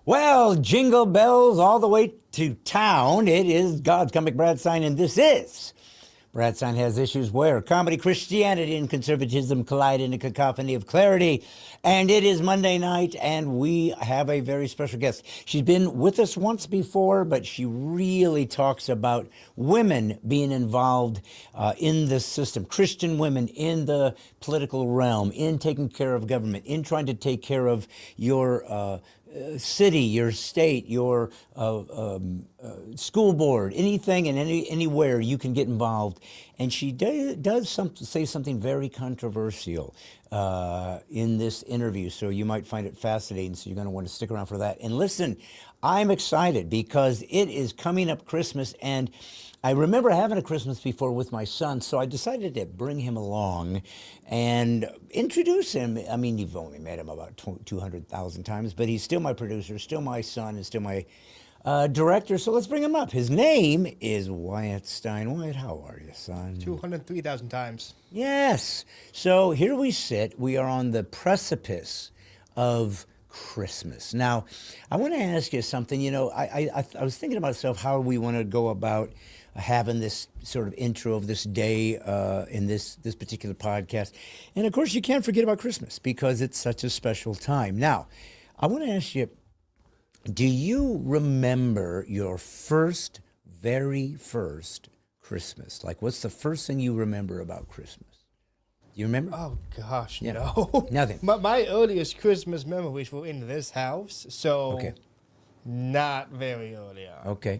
Well, jingle bells all the way to town. It is God's Comic Brad Sine, and this is Brad Sine Has Issues where comedy, Christianity, and conservatism collide in a cacophony of clarity. And it is Monday night, and we have a very special guest. She's been with us once before, but she really talks about women being involved in the system, Christian women in the political realm, in taking care of government, in trying to take care of your city, your state, your school board, anything and anywhere you can get involved. And she does say something very controversial in this interview, so you might find it fascinating, so you're going to want to stick around for that. And listen, I'm excited because it is coming up Christmas, and I remember having a Christmas before with my son, so I decided to bring him along and introduce him. I mean, you've only met him about 200,000 times, but he's still my producer, still my son, and still my director, so let's bring him up. His name is Wyatt Stein. Wyatt, how are you, son? 203,000 times. Yes. So here we sit. We are on the precipice of Christmas. Now, I want to ask you something. You know, I was thinking to myself how we want to go about having this sort of intro of this day in this particular podcast. And of course, you can't forget about Christmas because it's such a special time. Now, I want to ask you, do you remember your very first Christmas? Like, what's the first thing you remember about Christmas? Do you remember? Oh, gosh, Yeah. no. Nothing. My earliest Christmas memories were in this house, so Okay. not very early on. Okay.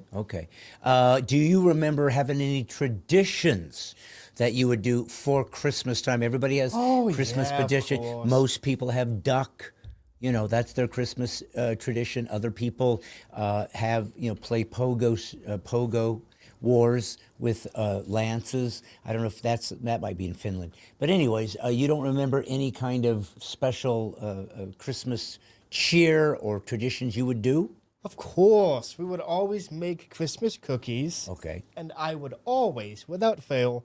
Do you remember having any traditions that you would do for Christmas time? Everybody has Christmas yeah, of tradition. course. Most people have duck. You know, that's their Christmas tradition. Other people have, play pogo wars with lances. I don't know if that might be in Finland. But anyways, you don't remember any kind of special Christmas cheer or traditions you would do? Of course. We would always make Christmas cookies. Okay. And I would always, without fail,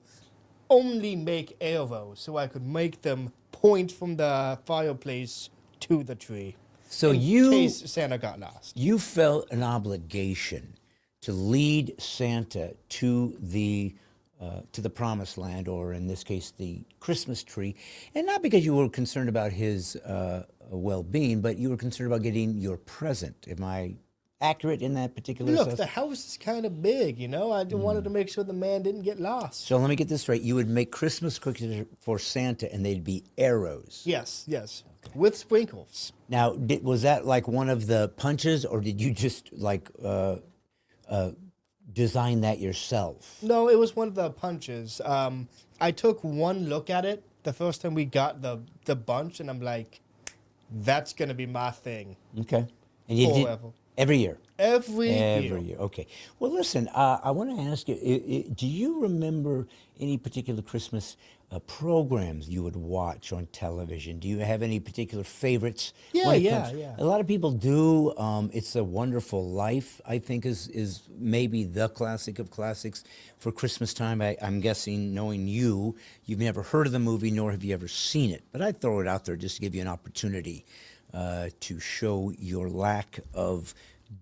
only make arrows so I could make them point from the fireplace to the tree. So in case Santa got lost. You felt an obligation to lead Santa to the promised land, or in this case, the Christmas tree, and not because you were concerned about his well-being, but you were concerned about getting your present. Am I accurate in that particular Look, assessment? the house is kind of big, I wanted to make sure the man didn't get lost. So let me get this straight. You would make Christmas cookies for Santa, and they'd be arrows. Yes. With sprinkles. Now, was that like one of the punches, or did you just design that yourself? No, it was one of the punches. I took one look at it the first time we got the bunch, and I'm like, that's going to be my thing. Okay. And you did every year? Every year. Okay. Well, listen, I want to ask you, do you remember any particular Christmas programs you would watch on television? Do you have any particular favorites? Yeah. A lot of people do. It's a Wonderful Life, I think, is maybe the classic of classics for Christmas time. I'm guessing, knowing you've never heard of the movie, nor have you ever seen it. But I'd throw it out there just to give you an opportunity to show your lack of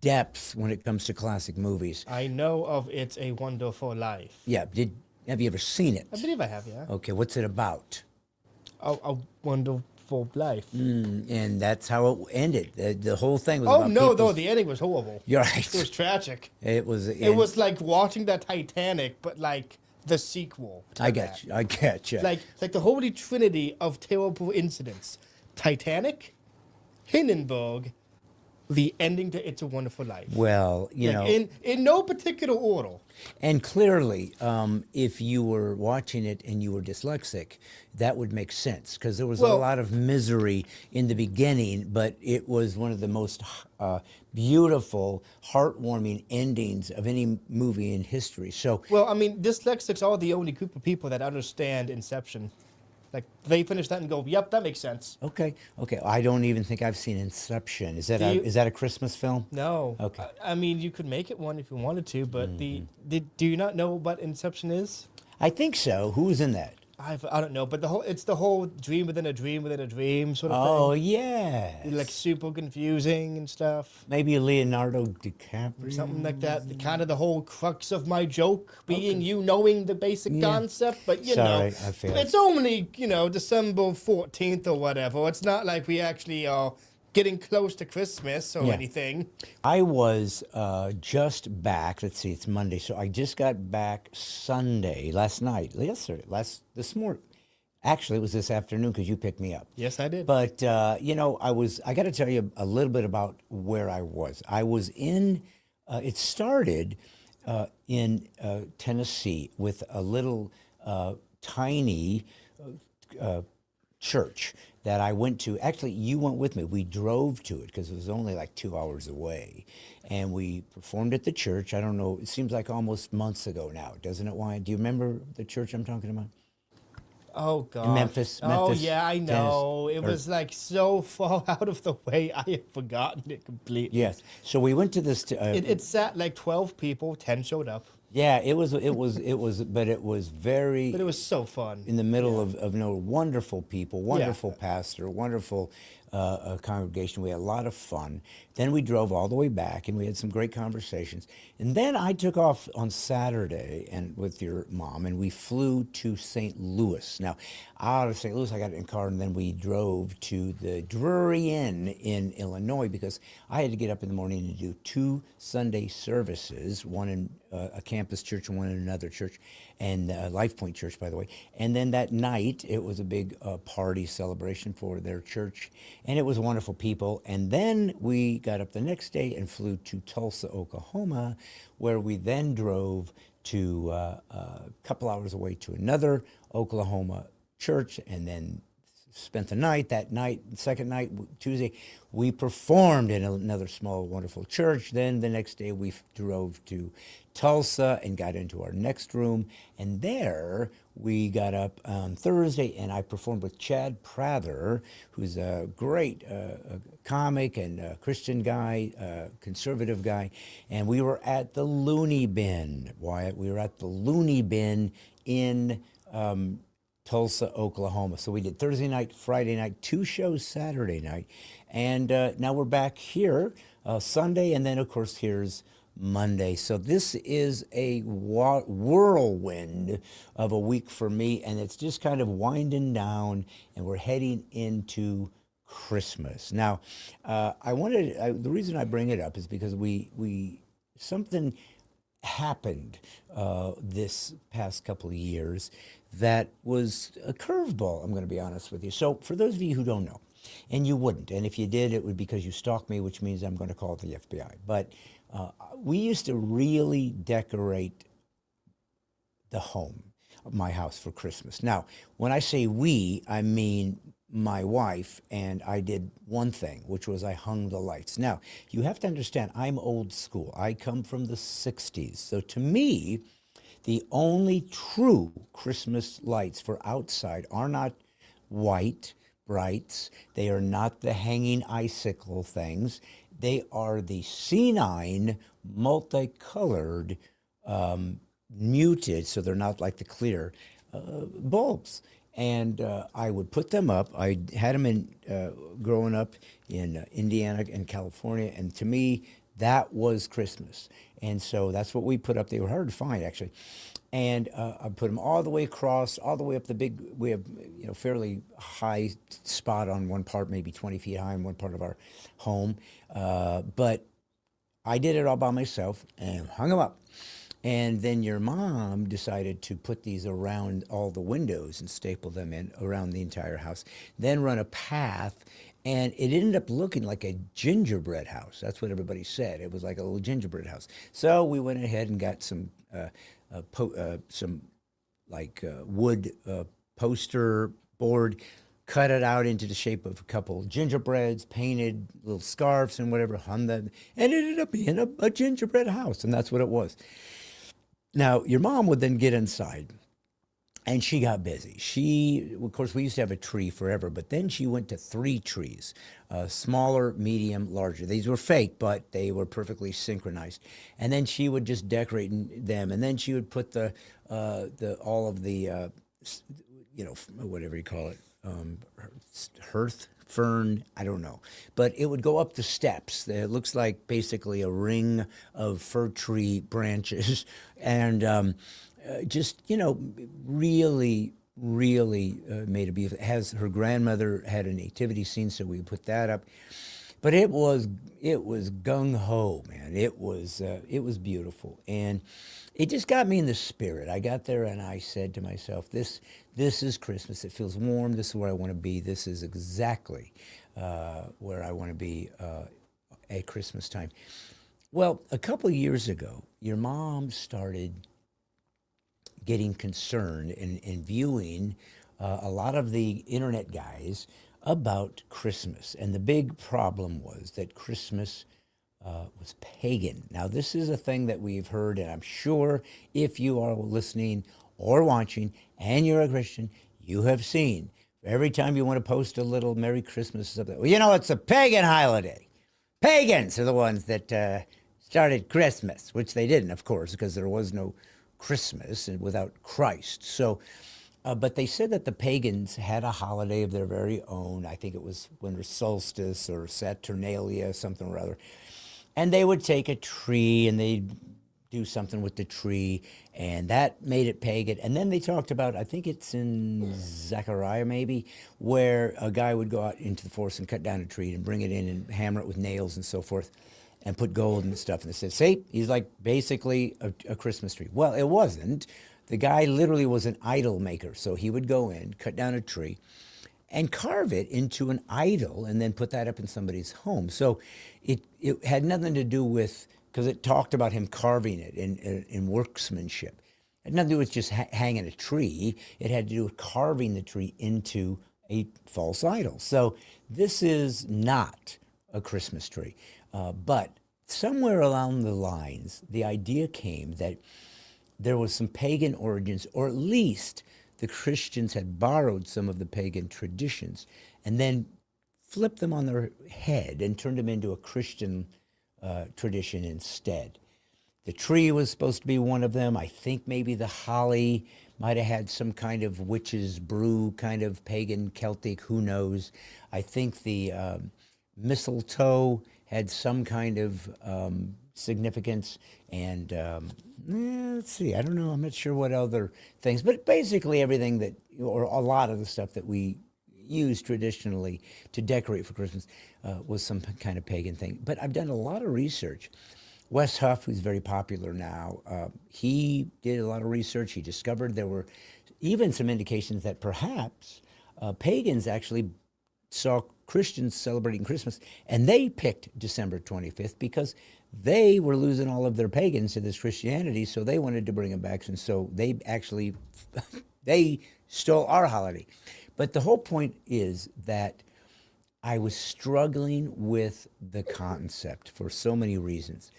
depth when it comes to classic movies. I know of It's a Wonderful Life. Yeah. Have you ever seen it? I believe I have, yeah. Okay. What's it about? A Wonderful Life. And that's how it ended. The whole thing was Oh, about no, the ending was horrible. You're right. It was tragic. It was like watching the Titanic, but like the sequel. I get you. Like the holy trinity of terrible incidents. Titanic, Hindenburg, the ending to It's a Wonderful Life. Well, in no particular order. And clearly, if you were watching it and you were dyslexic, that would make sense because there was a lot of misery in the beginning, but it was one of the most beautiful, heartwarming endings of any movie in history. So, well, I mean, dyslexics are the only group of people that understand Inception. Like, they finish that and go, yep, that makes sense. Okay. I don't even think I've seen Inception. Is that a Christmas film? No. Okay. I mean, you could make it one if you wanted to, but do you not know what Inception is? I think so. Who was in that? I don't know, but it's the whole dream within a dream within a dream sort of Oh, thing. yeah. Like super confusing and stuff. Maybe Leonardo DiCaprio. Something like that. Kind of the whole crux of my joke being you knowing the basic concept, but you Sorry, know, I failed. it's only, December 14th or whatever. It's not like we actually are getting close to Christmas or anything. I was just back. Let's see, it's Monday, so I just got back Sunday, this morning. Actually, it was this afternoon because you picked me up. Yes, I did. But I got to tell you a little bit about where I was. I was in. It started in Tennessee with a little tiny church that I went to. Actually, you went with me. We drove to it because it was only like 2 hours away. And we performed at the church. I don't know, it seems like almost months ago now, doesn't it, Wyatt? Do you remember the church I'm talking about? Oh, God. In Memphis. Oh, yeah, I know. Tennessee, It was like so far out of the way, I had forgotten it completely. Yes. So we went to this. It sat like 12 people, 10 showed up. Yeah, it was, but it was very. But it was so fun. In the middle of wonderful people, wonderful pastor, wonderful congregation. We had a lot of fun. Then we drove all the way back, and we had some great conversations. And then I took off on Saturday and with your mom, and we flew to St. Louis. Now, out of St. Louis, I got in a car, and then we drove to the Drury Inn in Illinois because I had to get up in the morning to do 2 Sunday services, one in a campus church and one in another church, and Life Point Church, by the way. And then that night, it was a big party celebration for their church, and it was wonderful people. And then we got up the next day and flew to Tulsa, Oklahoma, where we then drove to a couple hours away to another Oklahoma church, and then spent the night. That night, second night, Tuesday, we performed in another small, wonderful church. Then the next day, we drove to Tulsa and got into our next room. And there, we got up on Thursday, and I performed with Chad Prather, who's a great comic and a Christian guy, conservative guy. And we were at the Looney Bin, Wyatt. We were at the Looney Bin in Tulsa, Oklahoma. So we did Thursday night, Friday night, 2 shows Saturday night. And now we're back here Sunday, and then, of course, here's Monday. So this is a whirlwind of a week for me, and it's just kind of winding down, and we're heading into Christmas. Now, the reason I bring it up is because something happened this past couple of years that was a curveball, I'm going to be honest with you. So for those of you who don't know, and you wouldn't, and if you did, it would be because you stalked me, which means I'm going to call the FBI. But we used to really decorate the home of my house for Christmas. Now, when I say we, I mean my wife, and I did one thing, which was I hung the lights. Now, you have to understand, I'm old school. I come from the 60s. So to me, the only true Christmas lights for outside are not white brights. They are not the hanging icicle things. They are the C9 multicolored, muted, so they're not like the clear bulbs. And I would put them up. I had them growing up in Indiana and California, and to me, that was Christmas. And so that's what we put up. They were hard to find, actually. And I put them all the way across, all the way up the big, we have, fairly high spot on one part, maybe 20 feet high in one part of our home. But I did it all by myself and hung them up. And then your mom decided to put these around all the windows and staple them in around the entire house, then run a path. And it ended up looking like a gingerbread house. That's what everybody said. It was like a little gingerbread house. So we went ahead and got some wood poster board, cut it out into the shape of a couple gingerbreads, painted little scarves and whatever, hung them, and it ended up being a gingerbread house, and that's what it was. Now, your mom would then get inside, and she got busy. Of course, we used to have a tree forever, but then she went to 3 trees, smaller, medium, larger. These were fake, but they were perfectly synchronized. And then she would just decorate them, and then she would put whatever you call it, hearth, fern, I don't know. But it would go up the steps. It looks like basically a ring of fir tree branches. And just, really, really made a beautiful. Her grandmother had a nativity scene, so we put that up. But it was gung ho, man. It was beautiful, and it just got me in the spirit. I got there and I said to myself, "This is Christmas. It feels warm. This is where I want to be. This is exactly where I want to be at Christmas time." Well, a couple of years ago, your mom started getting concerned and viewing a lot of the internet guys about Christmas. And the big problem was that Christmas was pagan. Now, this is a thing that we've heard, and I'm sure if you are listening or watching and you're a Christian, you have seen every time you want to post a little Merry Christmas, something, well, it's a pagan holiday. Pagans are the ones that started Christmas, which they didn't, of course, because there was no Christmas and without Christ. So, but they said that the pagans had a holiday of their very own. I think it was winter solstice or Saturnalia, something or other. And they would take a tree and they'd do something with the tree, and that made it pagan. And then they talked about, I think it's in Zechariah maybe, where a guy would go out into the forest and cut down a tree and bring it in and hammer it with nails and so forth, and put gold and stuff. And they said, see, he's like basically a Christmas tree. Well, it wasn't. The guy literally was an idol maker. So he would go in, cut down a tree, and carve it into an idol and then put that up in somebody's home. So it had nothing to do with, because it talked about him carving it in workmanship. It had nothing to do with just hanging a tree. It had to do with carving the tree into a false idol. So this is not a Christmas tree. But somewhere along the lines, the idea came that there was some pagan origins, or at least the Christians had borrowed some of the pagan traditions and then flipped them on their head and turned them into a Christian tradition instead. The tree was supposed to be one of them. I think maybe the holly might have had some kind of witch's brew, kind of pagan Celtic, who knows. I think the mistletoe had some kind of significance, and let's see, I don't know, I'm not sure what other things, but basically everything that, or a lot of the stuff that we use traditionally to decorate for Christmas was some kind of pagan thing. But I've done a lot of research. Wes Huff, who's very popular now, he did a lot of research. He discovered there were even some indications that perhaps pagans actually saw Christians celebrating Christmas, and they picked December 25th because they were losing all of their pagans to this Christianity, so they wanted to bring them back, and so they actually they stole our holiday. But the whole point is that I was struggling with the concept for so many reasons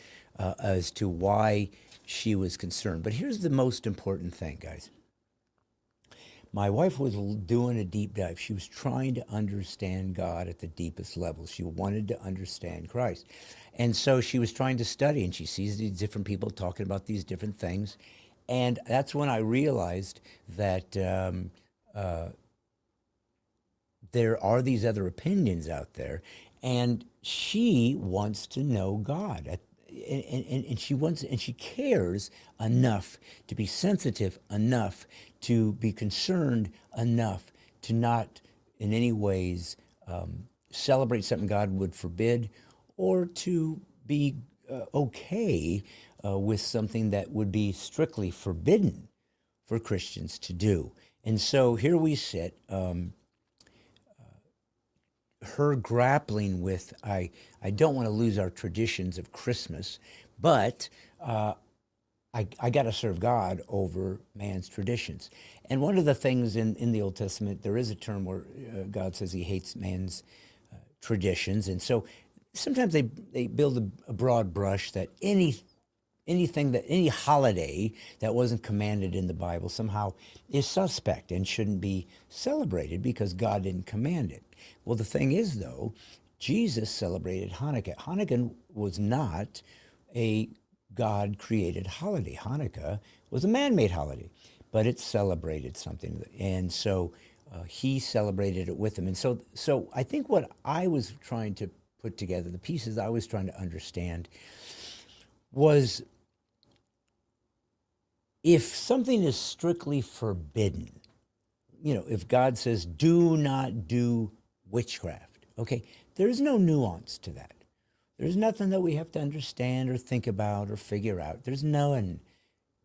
as to why she was concerned. But here's the most important thing, guys. My wife was doing a deep dive. She was trying to understand God at the deepest level. She wanted to understand Christ. And so she was trying to study, and she sees these different people talking about these different things. And that's when I realized that there are these other opinions out there, and she wants to know God. And she wants, and she cares enough to be sensitive enough to be concerned enough to not in any ways celebrate something God would forbid, or to be okay with something that would be strictly forbidden for Christians to do. And so here we sit, her grappling with, I don't want to lose our traditions of Christmas, but I got to serve God over man's traditions. And one of the things in the Old Testament, there is a term where God says he hates man's traditions. And so sometimes they build a broad brush that any holiday that wasn't commanded in the Bible somehow is suspect and shouldn't be celebrated because God didn't command it. Well, the thing is, though, Jesus celebrated Hanukkah. Hanukkah was not a God-created holiday. Hanukkah was a man-made holiday. but it celebrated something. And so he celebrated it with them. And so I think what I was trying to put together, the pieces I was trying to understand, was if something is strictly forbidden, if God says, do not do witchcraft, okay, there's no nuance to that. There's nothing that we have to understand or think about or figure out. There's none.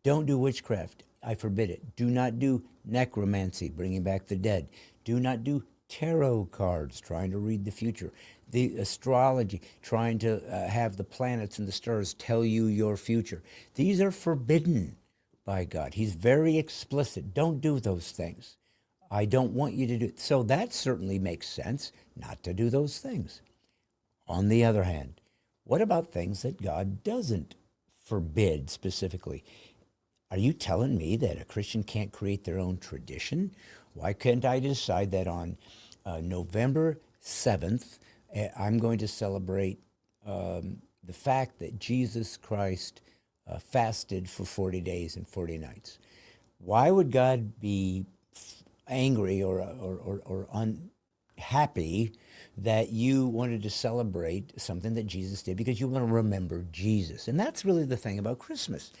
Don't do witchcraft. I forbid it. Do not do necromancy, bringing back the dead. Do not do tarot cards, trying to read the future. The astrology, trying to have the planets and the stars tell you your future. These are forbidden by God. He's very explicit. Don't do those things. I don't want you to do it. So that certainly makes sense, not to do those things. On the other hand, what about things that God doesn't forbid specifically? Are you telling me that a Christian can't create their own tradition? Why can't I decide that on November 7th, I'm going to celebrate the fact that Jesus Christ fasted for 40 days and 40 nights? Why would God be angry or unhappy that you wanted to celebrate something that Jesus did because you want to remember Jesus? And that's really the thing about Christmas.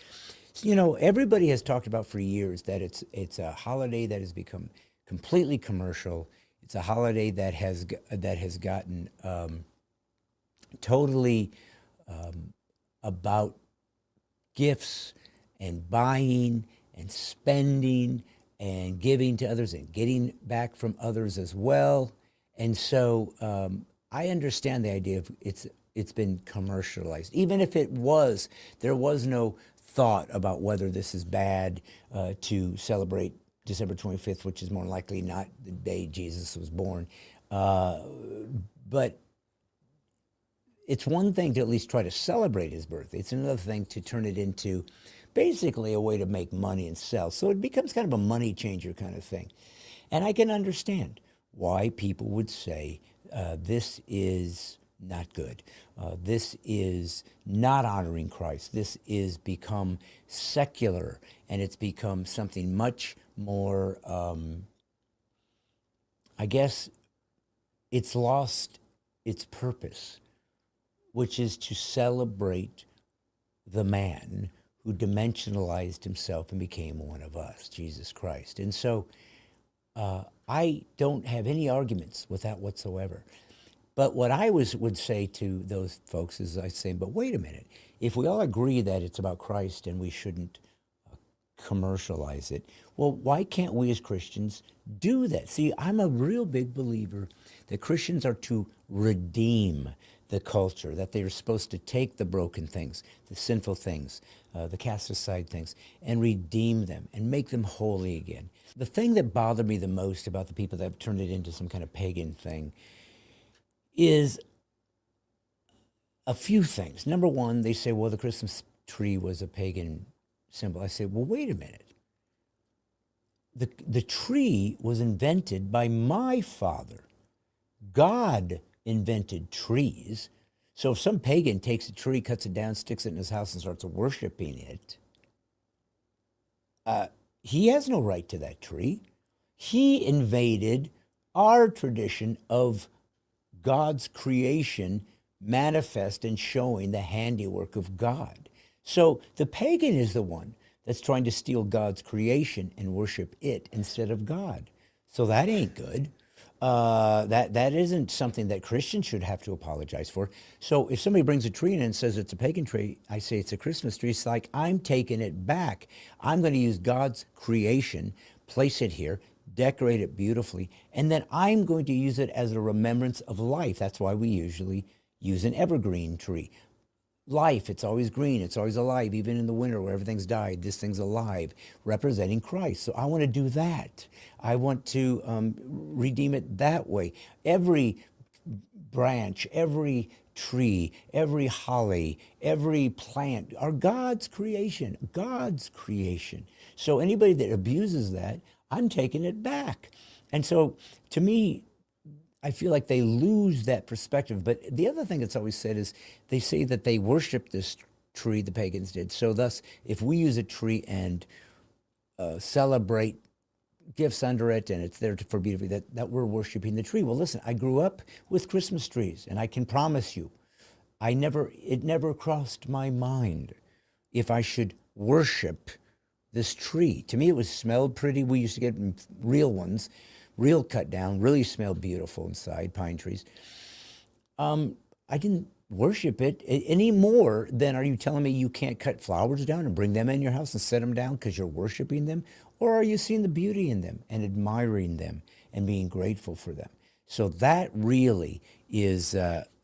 Everybody has talked about for years that it's a holiday that has become completely commercial. It's a holiday that has gotten totally about gifts and buying and spending and giving to others and getting back from others as well. And so I understand the idea of it's been commercialized. Even if there was no thought about whether this is bad to celebrate December 25th, which is more likely not the day Jesus was born. But it's one thing to at least try to celebrate his birth. It's another thing to turn it into basically a way to make money and sell. So it becomes kind of a money changer kind of thing. And I can understand why people would say this is not good. This is not honoring Christ. This is become secular, and it's become something much more, I guess it's lost its purpose, which is to celebrate the man who dimensionalized himself and became one of us, Jesus Christ. And so I don't have any arguments with that whatsoever. But what I would say to those folks is I say, but wait a minute. If we all agree that it's about Christ and we shouldn't commercialize it, well, why can't we as Christians do that? See, I'm a real big believer that Christians are to redeem the culture, that they're supposed to take the broken things, the sinful things, the cast aside things, and redeem them and make them holy again. The thing that bothered me the most about the people that have turned it into some kind of pagan thing is a few things. Number one, they say, well, the Christmas tree was a pagan symbol. I say, well, wait a minute. The tree was invented by my father. God invented trees. So if some pagan takes a tree, cuts it down, sticks it in his house and starts worshiping it, he has no right to that tree. He invaded our tradition of God's creation manifest and showing the handiwork of God. So the pagan is the one that's trying to steal God's creation and worship it instead of God. So that ain't good. That isn't something that Christians should have to apologize for. So if somebody brings a tree in and says it's a pagan tree, I say it's a Christmas tree. It's like, I'm taking it back. I'm going to use God's creation, place it here, decorate it beautifully, and then I'm going to use it as a remembrance of life. That's why we usually use an evergreen tree. Life, it's always green, it's always alive, even in the winter where everything's died, this thing's alive, representing Christ. So I want to do that. I want to redeem it that way. Every branch, every tree, every holly, every plant are God's creation, God's creation. So anybody that abuses that, I'm taking it back. And so to me, I feel like they lose that perspective. But the other thing that's always said is they say that they worship this tree, the pagans did. So thus, if we use a tree and celebrate gifts under it, and it's there for beauty, that we're worshiping the tree. Well, listen, I grew up with Christmas trees, and I can promise you, it never crossed my mind if I should worship this tree. To me, it smelled pretty. We used to get real ones, real cut down, really smelled beautiful inside, pine trees. I didn't worship it any more than, are you telling me you can't cut flowers down and bring them in your house and set them down because you're worshiping them? Or are you seeing the beauty in them and admiring them and being grateful for them? So that really is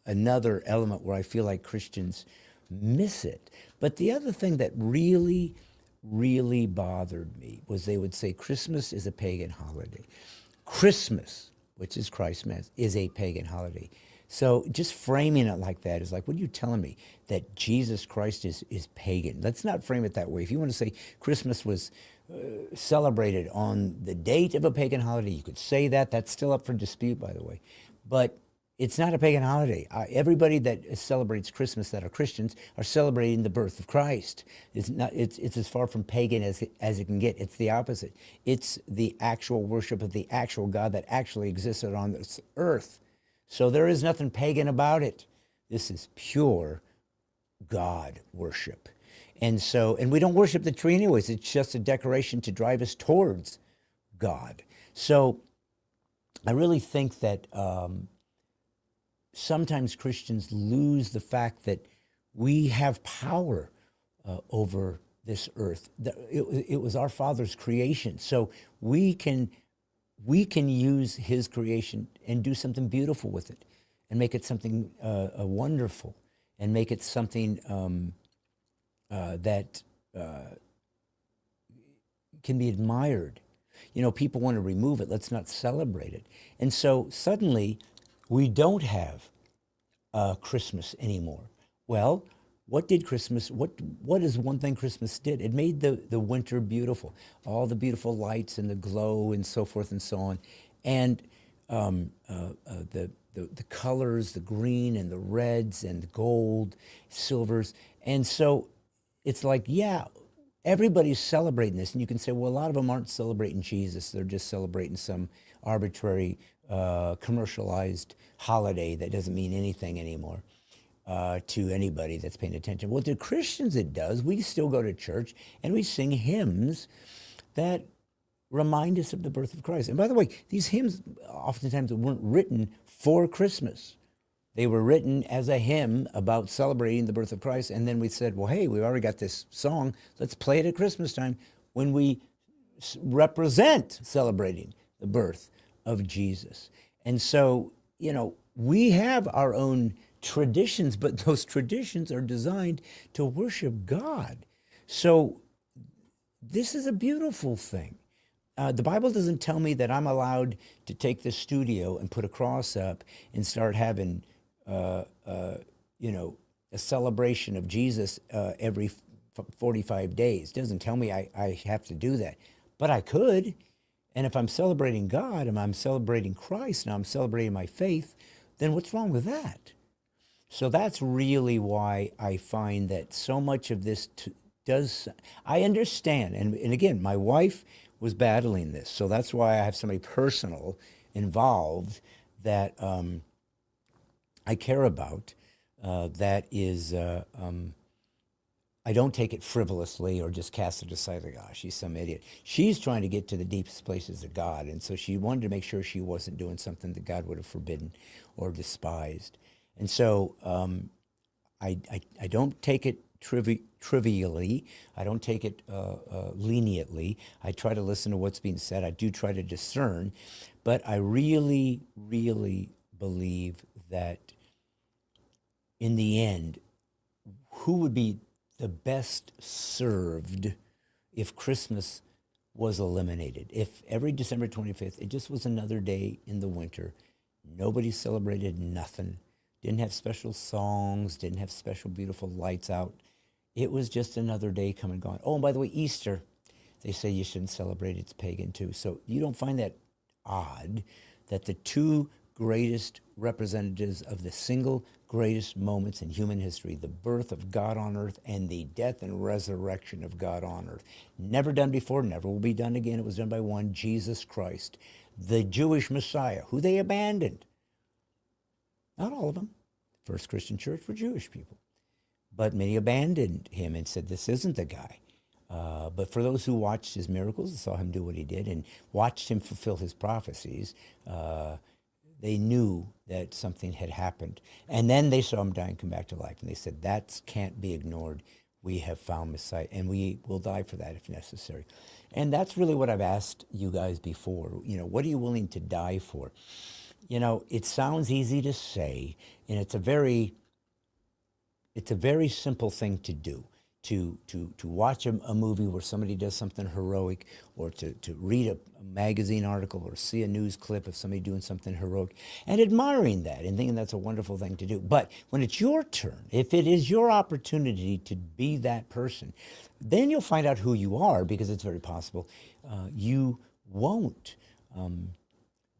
another element where I feel like Christians miss it. But the other thing that really, really bothered me was they would say Christmas is a pagan holiday. Christmas, which is Christ's Mass, is a pagan holiday. So just framing it like that is like, what are you telling me? That Jesus Christ is pagan? Let's not frame it that way. If you want to say Christmas was celebrated on the date of a pagan holiday, you could say that. That's still up for dispute, by the way. But it's not a pagan holiday. Everybody that celebrates Christmas that are Christians are celebrating the birth of Christ. It's not. It's as far from pagan as it can get. It's the opposite. It's the actual worship of the actual God that actually existed on this earth. So there is nothing pagan about it. This is pure God worship. And we don't worship the tree anyways. It's just a decoration to drive us towards God. So I really think that sometimes Christians lose the fact that we have power over this earth. It was our Father's creation. So we can use his creation and do something beautiful with it and make it something wonderful and make it something that can be admired. You know, people want to remove it. Let's not celebrate it. And so suddenly we don't have Christmas anymore. Well, what is one thing Christmas did? It made the winter beautiful. All the beautiful lights and the glow and so forth and so on. And the colors, the green and the reds and the gold, silvers. And so it's like, yeah, everybody's celebrating this. And you can say, well, a lot of them aren't celebrating Jesus. They're just celebrating some arbitrary, commercialized holiday that doesn't mean anything anymore. To anybody that's paying attention. Well, to Christians it does. We still go to church and we sing hymns that remind us of the birth of Christ. And by the way, these hymns oftentimes weren't written for Christmas. They were written as a hymn about celebrating the birth of Christ. And then we said, well, hey, we've already got this song. Let's play it at Christmas time when we represent celebrating the birth of Jesus. And so, you know, we have our own traditions, but those traditions are designed to worship God. So this is a beautiful thing. The Bible doesn't tell me that I'm allowed to take the studio and put a cross up and start having, you know, a celebration of Jesus every 45 days. It doesn't tell me I have to do that, but I could. And if I'm celebrating God and I'm celebrating Christ and I'm celebrating my faith, then what's wrong with that? So that's really why I find that so much of this I understand. And again, my wife was battling this. So that's why I have somebody personal involved that I care about. That is, I don't take it frivolously or just cast it aside like, oh, she's some idiot. She's trying to get to the deepest places of God. And so she wanted to make sure she wasn't doing something that God would have forbidden or despised. And so I don't take it trivially. I don't take it leniently. I try to listen to what's being said. I do try to discern. But I really, really believe that in the end, who would be the best served if Christmas was eliminated? If every December 25th, it just was another day in the winter, nobody celebrated nothing, didn't have special songs, didn't have special beautiful lights out. It was just another day come and gone. Oh, and by the way, Easter, they say you shouldn't celebrate, it's pagan too. So you don't find that odd that the two greatest representatives of the single greatest moments in human history, the birth of God on earth and the death and resurrection of God on earth. Never done before, never will be done again. It was done by one, Jesus Christ, the Jewish Messiah, who they abandoned. Not all of them. The first Christian church were Jewish people. But many abandoned him and said, this isn't the guy. But for those who watched his miracles and saw him do what he did and watched him fulfill his prophecies, they knew that something had happened. And then they saw him die and come back to life. And they said, that can't be ignored. We have found Messiah, and we will die for that if necessary. And that's really what I've asked you guys before. You know, what are you willing to die for? You know, it sounds easy to say, and it's a very simple thing to do. To watch a movie where somebody does something heroic, or to read a magazine article or see a news clip of somebody doing something heroic and admiring that and thinking that's a wonderful thing to do. But when it's your turn, if it is your opportunity to be that person, then you'll find out who you are, because it's very possible you won't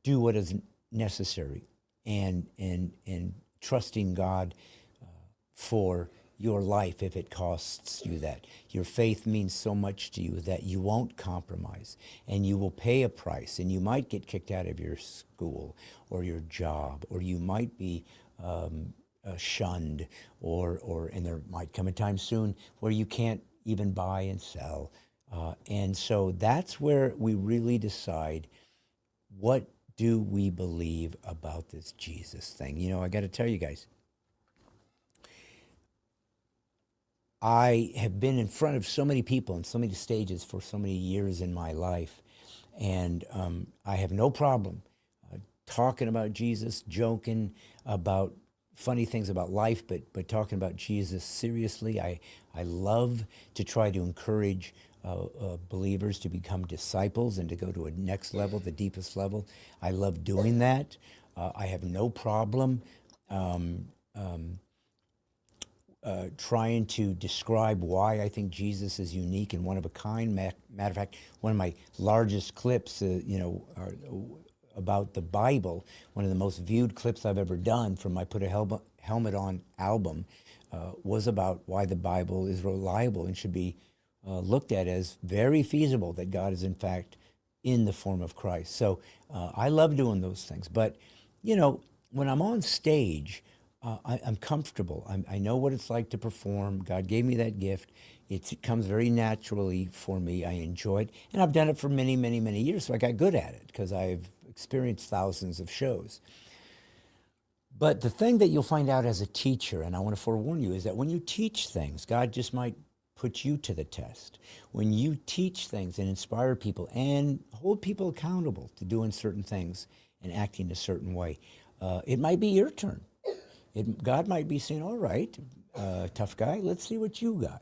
do what is necessary and trusting God for your life if it costs you that. Your faith means so much to you that you won't compromise, and you will pay a price, and you might get kicked out of your school or your job, or you might be shunned, and there might come a time soon where you can't even buy and sell. And so that's where we really decide, what do we believe about this Jesus thing? You know, I got to tell you guys, I have been in front of so many people and so many stages for so many years in my life, and I have no problem talking about Jesus, joking about funny things about life, but talking about Jesus seriously. I love to try to encourage believers to become disciples and to go to a next level, the deepest level. I love doing that. I have no problem trying to describe why I think Jesus is unique and one of a kind. Matter of fact, one of my largest clips, are about the Bible, one of the most viewed clips I've ever done from my Put a Helmet On album, was about why the Bible is reliable and should be looked at as very feasible, that God is in fact in the form of Christ. So I love doing those things. But, you know, when I'm on stage, I'm comfortable. I know what it's like to perform. God gave me that gift. It comes very naturally for me. I enjoy it. And I've done it for many, many, many years, so I got good at it because I've experienced thousands of shows. But the thing that you'll find out as a teacher, and I want to forewarn you, is that when you teach things, God just might put you to the test. When you teach things and inspire people and hold people accountable to doing certain things and acting a certain way, it might be your turn. God might be saying, all right, tough guy, let's see what you got.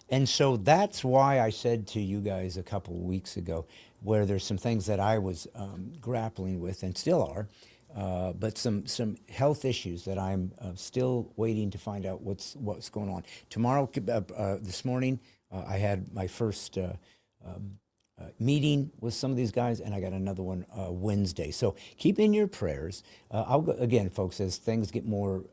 And so that's why I said to you guys a couple of weeks ago, where there's some things that I was grappling with and still are, but some health issues that I'm still waiting to find out what's going on. Tomorrow, this morning, I had my first meeting with some of these guys, and I got another one Wednesday. So keep in your prayers. I'll go, again, folks, as things get more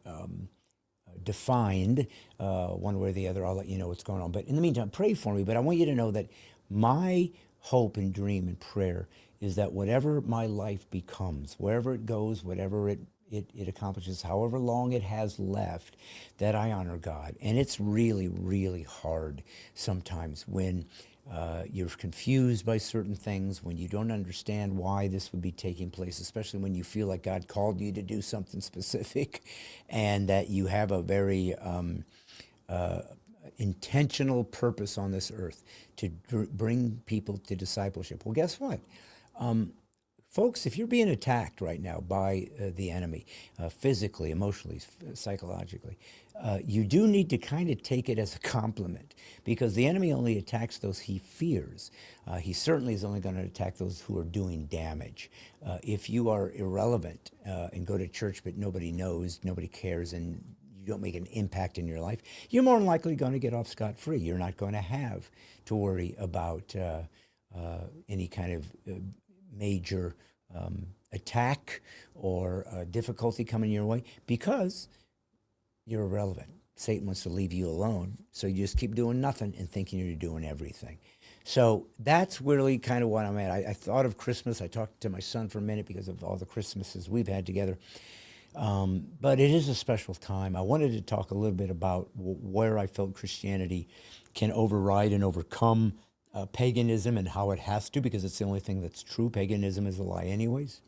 defined one way or the other, I'll let you know what's going on. But in the meantime, pray for me. But I want you to know that my hope and dream and prayer is that whatever my life becomes, wherever it goes, whatever it accomplishes, however long it has left, that I honor God. And it's really, really hard sometimes when you're confused by certain things, when you don't understand why this would be taking place, especially when you feel like God called you to do something specific and that you have a very intentional purpose on this earth to bring people to discipleship. Well, guess what? Folks, if you're being attacked right now by the enemy, physically, emotionally, psychologically, you do need to kind of take it as a compliment, because the enemy only attacks those he fears. He certainly is only going to attack those who are doing damage. If you are irrelevant and go to church but nobody knows, nobody cares, and you don't make an impact in your life, you're more than likely going to get off scot-free. You're not going to have to worry about any kind of major attack or difficulty coming your way, because you're irrelevant. Satan wants to leave you alone, so you just keep doing nothing and thinking you're doing everything. So that's really kind of what I'm at. I thought of Christmas. I talked to my son for a minute because of all the Christmases we've had together. But it is a special time. I wanted to talk a little bit about where I felt Christianity can override and overcome paganism and how it has to, because it's the only thing that's true. Paganism is a lie anyways.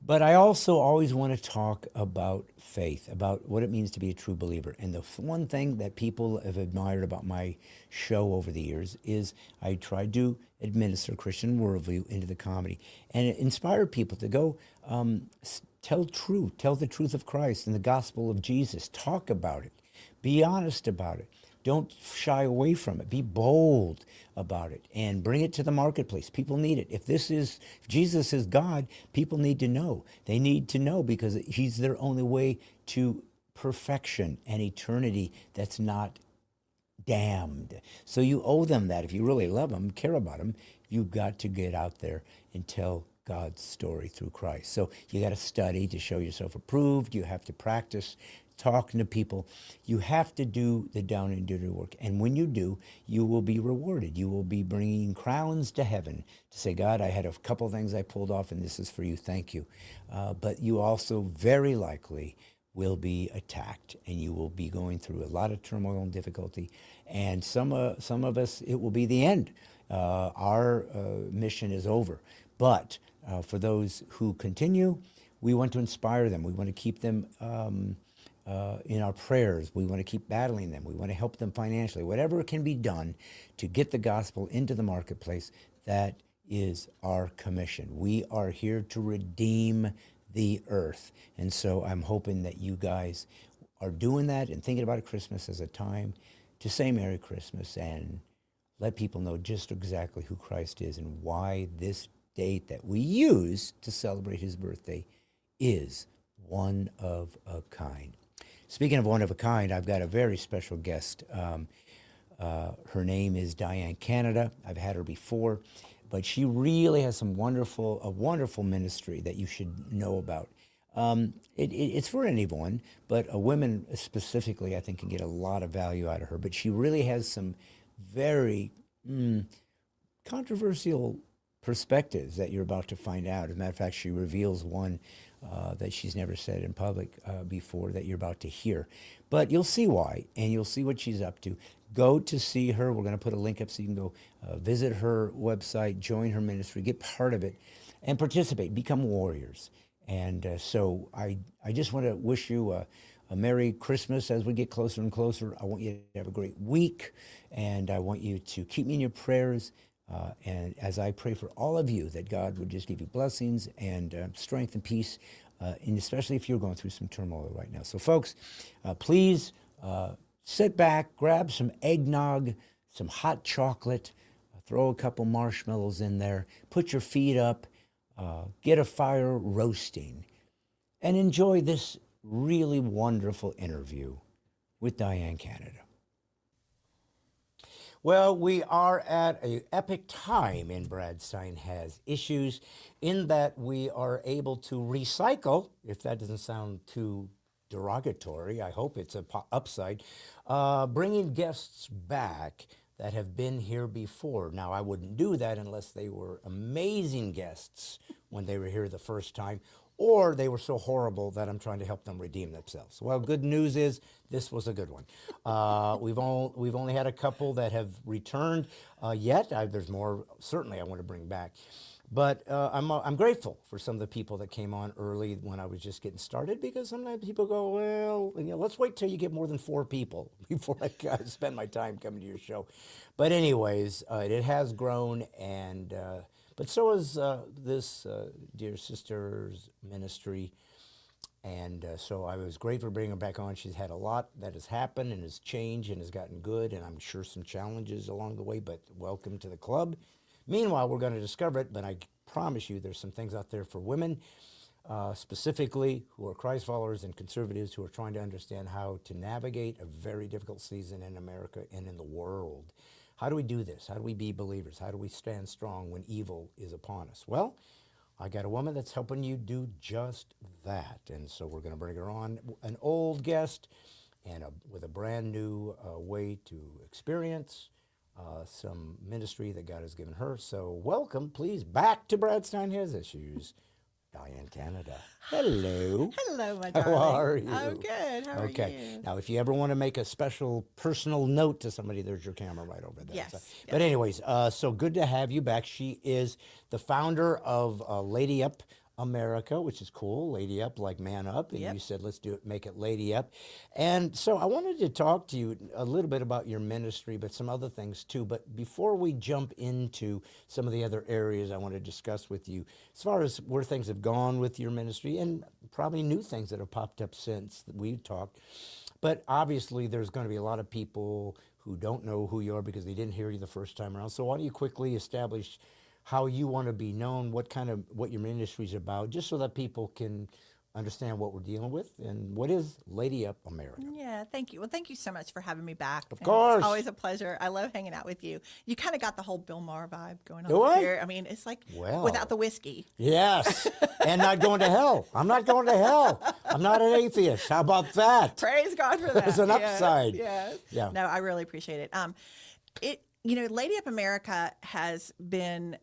But I also always want to talk about faith, about what it means to be a true believer. And the one thing that people have admired about my show over the years is I tried to administer Christian worldview into the comedy and it inspired people to go tell the truth of Christ and the gospel of Jesus. Talk about it. Be honest about it. Don't shy away from it. Be bold about it and bring it to the marketplace. People need it. If Jesus is God, people need to know. They need to know because he's their only way to perfection and eternity that's not damned. So you owe them that. If you really love them, care about them, you've got to get out there and tell God's story through Christ. So you got to study to show yourself approved. You have to practice talking to people. You have to do the down and dirty work. And when you do, you will be rewarded. You will be bringing crowns to heaven to say, God, I had a couple things I pulled off and this is for you. Thank you. But you also very likely will be attacked and you will be going through a lot of turmoil and difficulty. And some of us, it will be the end. Our mission is over. But for those who continue, we want to inspire them. We want to keep them in our prayers. We want to keep battling them. We want to help them financially. Whatever can be done to get the gospel into the marketplace, that is our commission. We are here to redeem the earth. And so I'm hoping that you guys are doing that and thinking about Christmas as a time to say Merry Christmas and let people know just exactly who Christ is and why this date that we use to celebrate his birthday is one of a kind. Speaking of one of a kind, I've got a very special guest. Her name is Diane Canada. I've had her before, but she really has a wonderful ministry that you should know about. It's for anyone, but women specifically, I think, can get a lot of value out of her. But she really has some very controversial perspectives that you're about to find out. As a matter of fact, she reveals one that she's never said in public before that you're about to hear. But you'll see why, and you'll see what she's up to. Go to see her. We're going to put a link up so you can go visit her website, join her ministry, get part of it, and participate, become warriors. And so I just want to wish you a Merry Christmas as we get closer and closer. I want you to have a great week, and I want you to keep me in your prayers. And as I pray for all of you, that God would just give you blessings and strength and peace, and especially if you're going through some turmoil right now. So, folks, please sit back, grab some eggnog, some hot chocolate, throw a couple marshmallows in there, put your feet up, get a fire roasting, and enjoy this really wonderful interview with Diane Canada. Well, we are at an epic time in Bradstein Has Issues in that we are able to recycle, if that doesn't sound too derogatory, I hope it's an upside, bringing guests back that have been here before. Now, I wouldn't do that unless they were amazing guests when they were here the first time, or they were so horrible that I'm trying to help them redeem themselves. Well, good news is this was a good one. We've only had a couple that have returned yet. There's more certainly I want to bring back. But I'm grateful for some of the people that came on early when I was just getting started, because sometimes people go, well, let's wait till you get more than 4 people before I spend my time coming to your show. But anyways, it has grown, and but so is this dear sister's ministry. And so I was grateful to bring her back on. She's had a lot that has happened and has changed and has gotten good, and I'm sure some challenges along the way, but welcome to the club. Meanwhile, we're going to discover it, but I promise you there's some things out there for women, specifically who are Christ followers and conservatives who are trying to understand how to navigate a very difficult season in America and in the world. How do we do this? How do we be believers? How do we stand strong when evil is upon us? Well, I got a woman that's helping you do just that. And so we're going to bring her on, an old guest, and with a brand new way to experience some ministry that God has given her. So welcome, please, back to Brad Stein Has Issues, Diane Canada. Hello. Hello, my How darling. are you? I'm good. How are you? Now, if you ever want to make a special personal note to somebody, there's your camera right over there. Yes, So- yes. But anyways, so good to have you back. She is the founder of Lady Up America, which is cool. Lady Up, like man up. And Yep. you said, let's do it, make it Lady Up. And so I wanted to talk to you a little bit about your ministry, but some other things too. But before we jump into some of the other areas I want to discuss with you, as far as where things have gone with your ministry and probably new things that have popped up since we talked. But obviously, there's going to be a lot of people who don't know who you are because they didn't hear you the first time around. So why don't you quickly establish how you want to be known, what your ministry is about, just so that people can understand what we're dealing with and what is Lady Up America. Yeah, thank you. Well, thank you so much for having me back. Of And course. It's always a pleasure. I love hanging out with you. You kind of got the whole Bill Maher vibe going on Do I? here. I mean, it's like Well. without the whiskey. Yes, and not going to hell. I'm not going to hell. I'm not an atheist. How about that? Praise God for that. There's an Yes, upside. Yes. Yeah. No, I really appreciate it. Lady Up America has been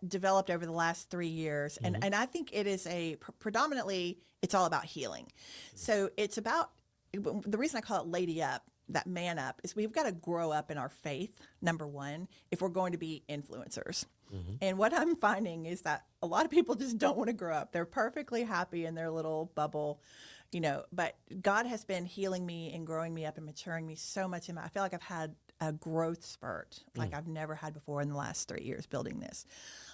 developed over the last 3 years, Mm-hmm. and I think it is predominantly it's all about healing. So it's about the reason I call it Lady Up, that man up, is we've got to grow up in our faith. Number one, if we're going to be influencers. Mm-hmm. And what I'm finding is that a lot of people just don't want to grow up. They're perfectly happy in their little bubble, but God has been healing me and growing me up and maturing me so much. I feel like I've had a growth spurt like I've never had before in the last 3 years building this.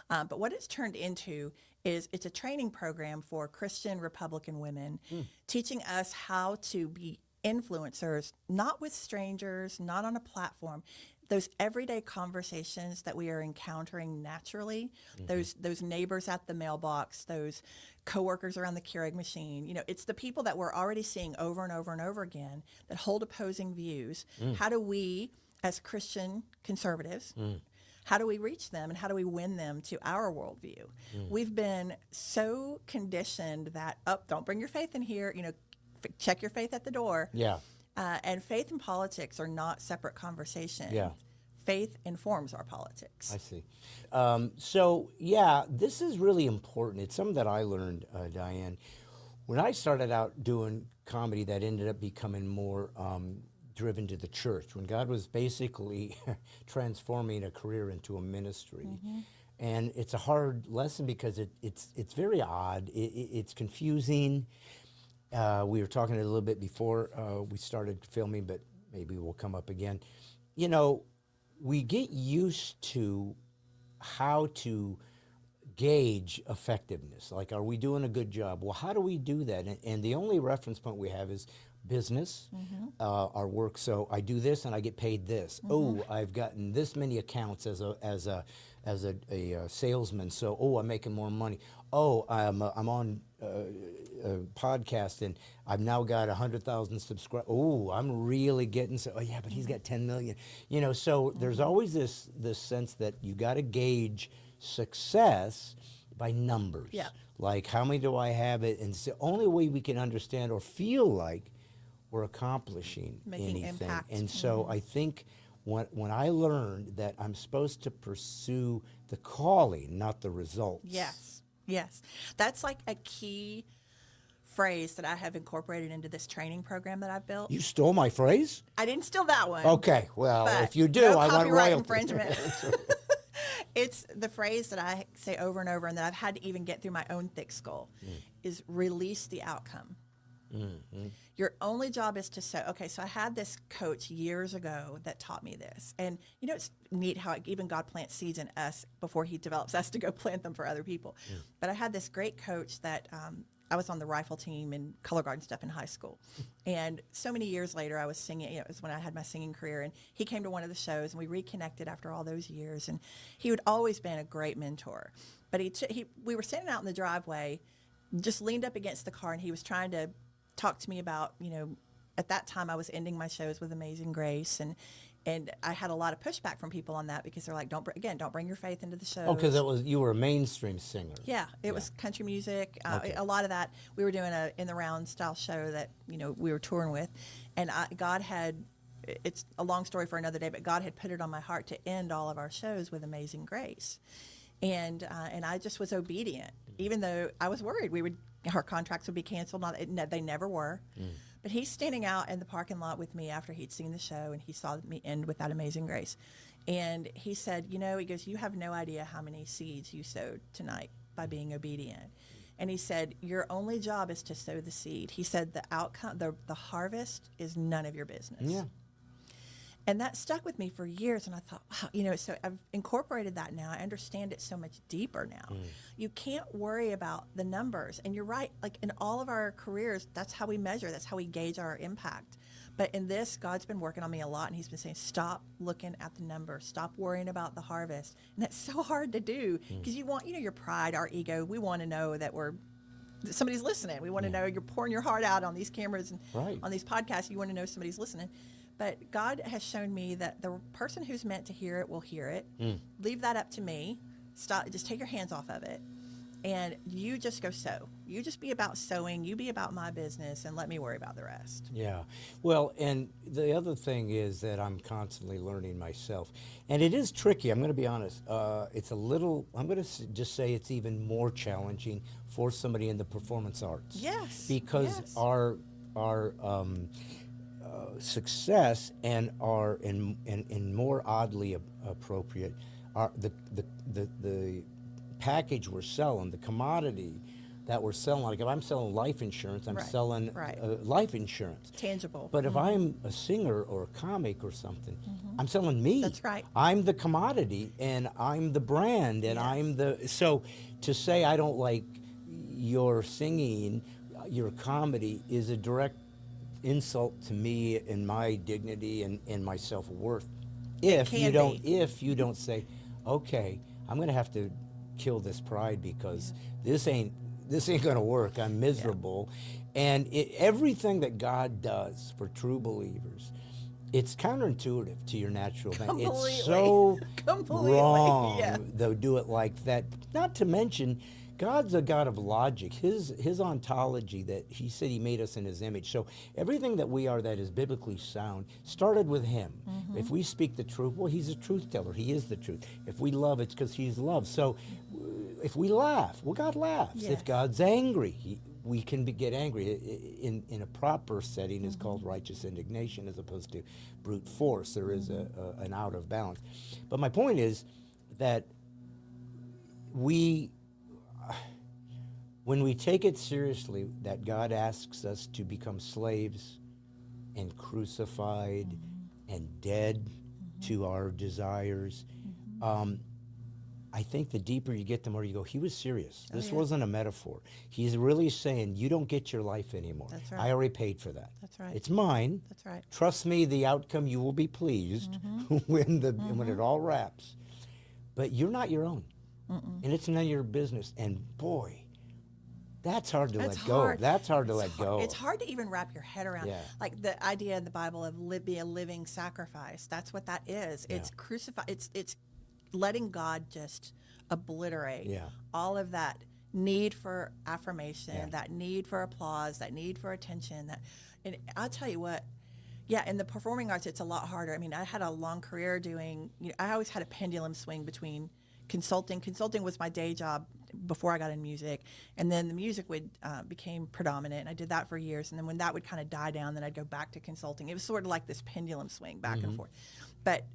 But what it's turned into is it's a training program for Christian Republican women, teaching us how to be influencers, not with strangers, not on a platform. Those everyday conversations that we are encountering naturally, those neighbors at the mailbox, those coworkers around the Keurig machine, it's the people that we're already seeing over and over and over again that hold opposing views. How do we, as Christian conservatives, how do we reach them and how do we win them to our worldview? We've been so conditioned that, don't bring your faith in here, check your faith at the door. Yeah. And faith and politics are not separate conversations. Yeah. Faith informs our politics. I see. This is really important. It's something that I learned, Diane. When I started out doing comedy, that ended up becoming more driven to the church, when God was basically transforming a career into a ministry. And it's a hard lesson because it's very odd. It's confusing. We were talking a little bit before we started filming, but maybe we'll come up again. We get used to how to gauge effectiveness. Like, are we doing a good job? Well, how do we do that? And the only reference point we have is business, our work. So I do this and I get paid this. Oh, I've gotten this many accounts as a salesman. So I'm making more money. Oh, I'm on a podcast and I've now got 100,000 subscribers. Oh, I'm really getting so. Oh yeah, but he's got 10 million. So there's always this sense that you got to gauge success by numbers. Yeah. Like, how many do I have it? And it's the only way we can understand or feel like we're accomplishing Making anything. impact. And so I think when I learned that I'm supposed to pursue the calling, not the results. Yes. That's like a key phrase that I have incorporated into this training program that I've built. You stole my phrase? I didn't steal that one. Okay, well, but if you do, no I want copyright royalty. infringement. It's the phrase that I say over and over and that I've had to even get through my own thick skull is release the outcome. Your only job is to say, okay, so I had this coach years ago that taught me this. And, it's neat how even God plants seeds in us before he develops us to go plant them for other people. But I had this great coach that I was on the rifle team and color guard and stuff in high school. And so many years later, I was singing, it was when I had my singing career. And he came to one of the shows and we reconnected after all those years. And he had always been a great mentor. But we were sitting out in the driveway, just leaned up against the car, and he was trying to talk to me about, at that time I was ending my shows with Amazing Grace, and And I had a lot of pushback from people on that because they're like, don't bring your faith into the show. Oh, because you were a mainstream singer. Yeah, it was country music. A lot of that. We were doing a in the round style show that we were touring with, and God had. It's a long story for another day, but God had put it on my heart to end all of our shows with Amazing Grace, and I just was obedient, even though I was worried our contracts would be canceled. They never were. But he's standing out in the parking lot with me after he'd seen the show, and he saw me end with that Amazing Grace. And he said, he goes, you have no idea how many seeds you sowed tonight by being obedient. And he said, your only job is to sow the seed. He said the outcome, the harvest is none of your business. Yeah. And that stuck with me for years, and I thought, wow, so I've incorporated that now. I understand it so much deeper now. You can't worry about the numbers. And you're right, like in all of our careers, that's how we measure, that's how we gauge our impact. But in this, God's been working on me a lot, and he's been saying, stop looking at the numbers, stop worrying about the harvest. And that's so hard to do because you want, your pride, our ego, we want to know that somebody's listening. We want to know you're pouring your heart out on these cameras and on these podcasts. You want to know somebody's listening. But God has shown me that the person who's meant to hear it will hear it. Leave that up to me. Stop. Just take your hands off of it. And you just go sow. You just be about sowing. You be about my business, and let me worry about the rest. Yeah. Well, and the other thing is that I'm constantly learning myself. And it is tricky. I'm going to be honest. It's a little, I'm going to just say it's even more challenging for somebody in the performance arts. Yes. Because our success and more oddly appropriate are the package we're selling, the commodity that we're selling. Like if I'm selling life insurance, I'm selling life insurance. Tangible. But if I'm a singer or a comic or something, I'm selling me. That's right. I'm the commodity, and I'm the brand, and I'm the. So to say I don't like your singing, your comedy is a direct insult to me and my dignity and my self-worth. If you don't say, okay, I'm going to have to kill this pride because this ain't going to work. I'm miserable. And everything that God does for true believers, it's counterintuitive to your natural thing. It's so wrong. They'll do it like that. Not to mention, God's a God of logic. His ontology, that he said he made us in his image. So everything that we are that is biblically sound started with him. If we speak the truth, well, he's a truth teller. He is the truth. If we love, it's because he's love. So if we laugh, well, God laughs. Yes. If God's angry, we can get angry. In a proper setting, it's called righteous indignation as opposed to brute force. There is an out of balance. But my point is that when we take it seriously that God asks us to become slaves and crucified and dead to our desires, I think the deeper you get, the more you go, he was serious. This wasn't a metaphor. He's really saying, you don't get your life anymore. That's right. I already paid for that. That's right. It's mine. That's right. Trust me, the outcome, you will be pleased when it all wraps. But you're not your own. And it's none of your business. And boy, that's hard to let go. That's hard to let go. It's hard to even wrap your head around. Yeah. Like the idea in the Bible of be a living sacrifice. That's what that is. Yeah. It's crucified. It's letting God just obliterate all of that need for affirmation, that need for applause, that need for attention. And I'll tell you what. Yeah, in the performing arts, it's a lot harder. I mean, I had a long career doing. I always had a pendulum swing between consulting. Consulting was my day job before I got in music, and then the music became predominant, and I did that for years. And then when that would kind of die down, then I'd go back to consulting. It was sort of like this pendulum swing back and forth. But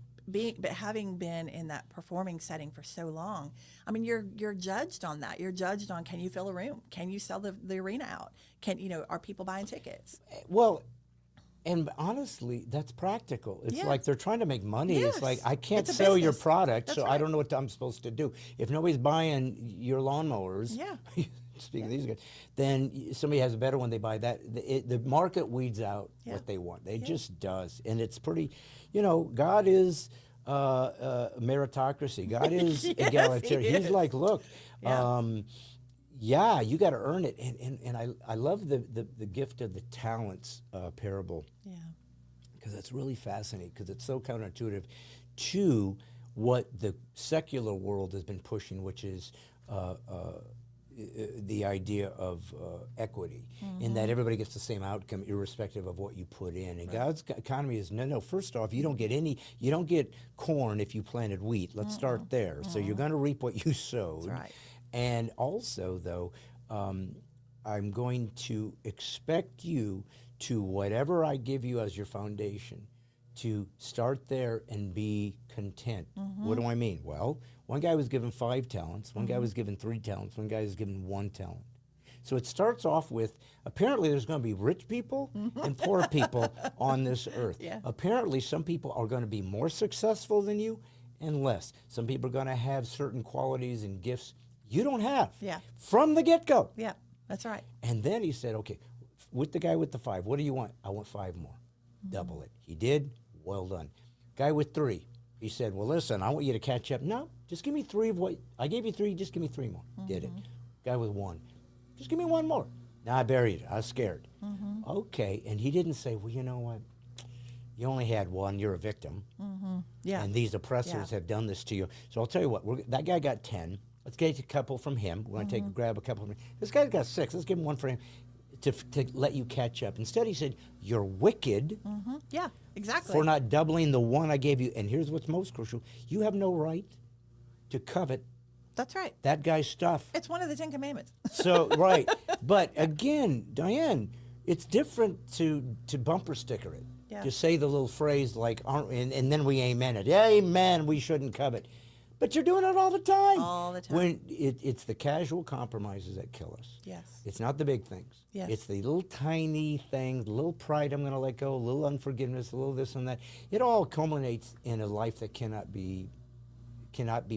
having been in that performing setting for so long, I mean, you're judged on that. You're judged on, can you fill a room? Can you sell the arena out? Are people buying tickets? Well, and honestly, that's practical. It's like they're trying to make money. Yes. It's like, I can't It's a sell your business. product, That's so I right. don't know what I'm supposed to do. If nobody's buying your lawnmowers, speaking of these guys, then somebody has a better one, they buy that. The market weeds out what they want. It just does. And it's pretty, God is meritocracy. God is egalitarian. He's like, look, you got to earn it. And I love the gift of the talents parable. Yeah. because it's really fascinating, because it's so counterintuitive to what the secular world has been pushing, which is the idea of equity, in that everybody gets the same outcome irrespective of what you put in. And God's economy is no. First off, you don't get corn if you planted wheat. Let's start there. So you're going to reap what you sowed. That's right. And also, though, I'm going to expect you to, whatever I give you as your foundation, to start there and be content. What do I mean? Well, one guy was given 5 talents, one guy was given 3 talents, one guy was given 1 talent. So it starts off with, apparently there's going to be rich people and poor people on this earth. Yeah. Apparently some people are going to be more successful than you and less. Some people are going to have certain qualities and gifts you don't have. Yeah. From the get-go. Yeah, that's right. And then he said, okay, with the guy with the 5, what do you want? I want 5 more. Double it. He did. Well done. Guy with 3, he said, well, listen, I want you to catch up. No, just give me 3 of what, I gave you 3, just give me 3 more. Did it. Guy with 1, just give me 1 more. Now I buried it. I was scared. Okay, and he didn't say, well, you know what? You only had 1, you're a victim. Yeah. And these oppressors have done this to you. So I'll tell you what, that guy got 10. Let's get a couple from him. We're going to grab a couple from him. This guy's got 6. Let's give him 1 for him to let you catch up. Instead, he said, you're wicked Yeah, exactly. for not doubling the 1 I gave you. And here's what's most crucial. You have no right to covet That's right. that guy's stuff. It's one of the 10 Commandments. So, right. But again, Diane, it's different to bumper sticker it. Yeah. To say the little phrase like, and then we amen it. Amen, we shouldn't covet. But you're doing it all the time. All the time. When it's the casual compromises that kill us. Yes. It's not the big things. Yes. It's the little tiny things, the little pride I'm going to let go, a little unforgiveness, a little this and that. It all culminates in a life that cannot be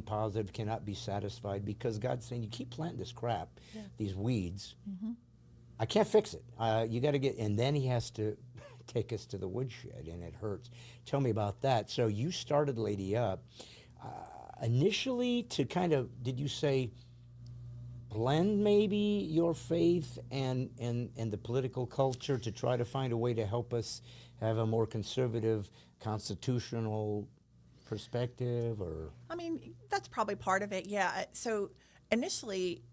positive, cannot be satisfied, because God's saying, you keep planting this crap, these weeds. I can't fix it. You got to get, and then he has to take us to the woodshed, and it hurts. Tell me about that. So you started Lady Up. Initially to kind of, did you say, blend maybe your faith and the political culture to try to find a way to help us have a more conservative constitutional perspective? Or I mean, that's probably part of it, yeah. So initially,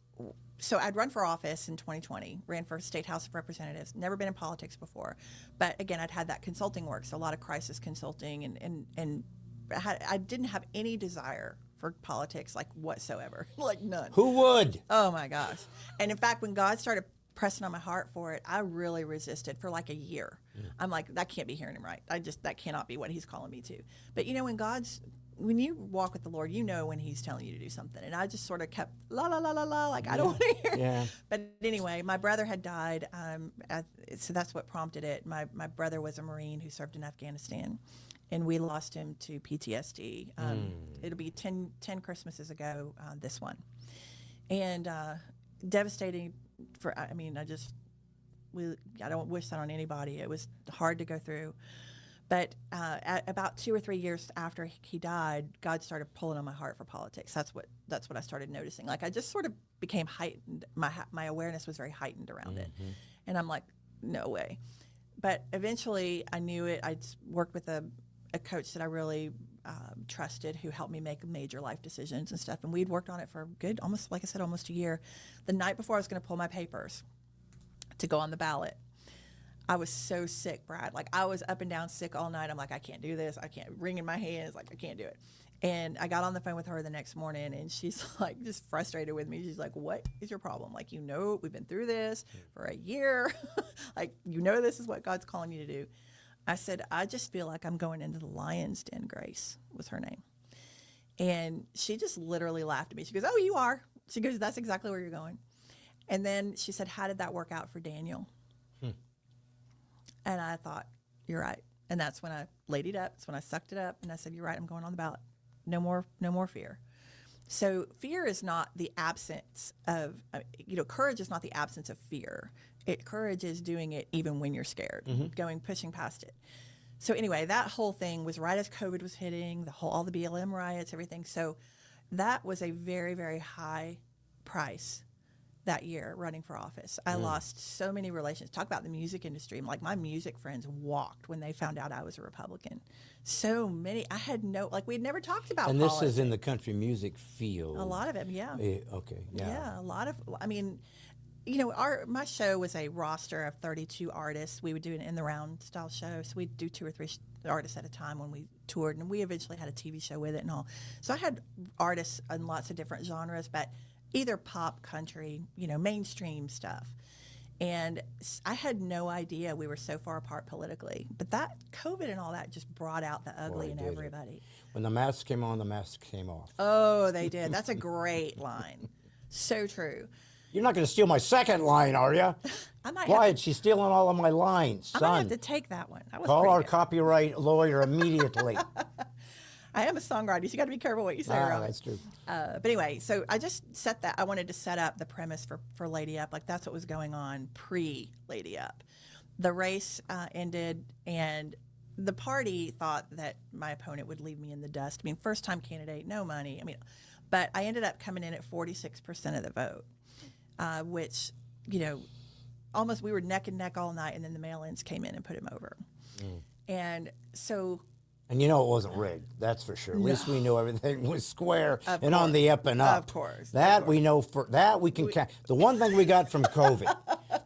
I'd run for office in 2020, ran for State House of Representatives, never been in politics before. But again, I'd had that consulting work, so a lot of crisis consulting, and I didn't have any desire for politics, like whatsoever, like none. who would? Oh my gosh. And in fact, when God started pressing on my heart for it, I really resisted for like a year. I'm like, that can't be hearing him right. That cannot be what he's calling me to. But you know, when you walk with the Lord, you know when he's telling you to do something. And I just sort of kept la la la la la, like I don't want to hear. Yeah. But anyway, my brother had died, so that's what prompted it. My brother was a Marine who served in Afghanistan, and we lost him to PTSD. It'll be 10 Christmases ago, this one. And devastating I don't wish that on anybody. It was hard to go through. But at about 2 or 3 years after he died, God started pulling on my heart for politics. That's what I started noticing. Like I just sort of became heightened. My awareness was very heightened around it. And I'm like, no way. But eventually I knew it. I worked with a coach that I really trusted, who helped me make major life decisions and stuff. And we'd worked on it for good, almost, like I said, almost a year. The night before I was going to pull my papers to go on the ballot, I was so sick, Brad. Like I was up and down sick all night. I'm like, I can't do this. I can't, wringing my hands, like I can't do it. And I got on the phone with her the next morning, and she's like just frustrated with me. She's like, what is your problem? Like, you know, we've been through this for a year. Like, you know, this is what God's calling you to do. I said, I just feel like I'm going into the lion's den. Grace was her name. And she just literally laughed at me. She goes, oh, you are. She goes, that's exactly where you're going. And then she said, how did that work out for Daniel? And I thought, you're right. And that's when I laid it up. That's when I sucked it up. And I said, you're right, I'm going on the ballot. No more fear. So fear is not the absence of, courage is not the absence of fear. Courage is doing it even when you're scared, pushing past it. So anyway, that whole thing was right as COVID was hitting, all the BLM riots, everything. So that was a very, very high price that year running for office. I lost so many relations. Talk about the music industry. Like my music friends walked when they found out I was a Republican. So many. I had we had never talked about And this politics. is in the country music field. A lot of it, yeah. Okay, yeah. Yeah, a lot of, I mean, my show was a roster of 32 artists. We would do an in the round style show. So we'd do 2 or 3 artists at a time when we toured. And we eventually had a TV show with it and all. So I had artists in lots of different genres, but either pop, country, mainstream stuff. And I had no idea we were so far apart politically. But that COVID and all that just brought out the ugly in everybody. When the mask came on, the mask came off. Oh, they did. That's a great line. So true. You're not going to steal my second line, are you? I might Quiet, she's stealing all of my lines, I might have son. to take that one. That was Call pretty our good. copyright lawyer immediately. I am a songwriter. So you got to be careful what you say around That's true. But anyway, so I just I wanted to set up the premise for Lady Up. Like that's what was going on pre-Lady Up. The race ended, and the party thought that my opponent would leave me in the dust. I mean, first-time candidate, no money. I mean, but I ended up coming in at 46% of the vote, which, almost we were neck and neck all night, and then the mail-ins came in and put him over. And so... And it wasn't rigged, that's for sure. At least we knew everything was square and on the up and up. Of course. That we know, we can count. The one thing we got from COVID,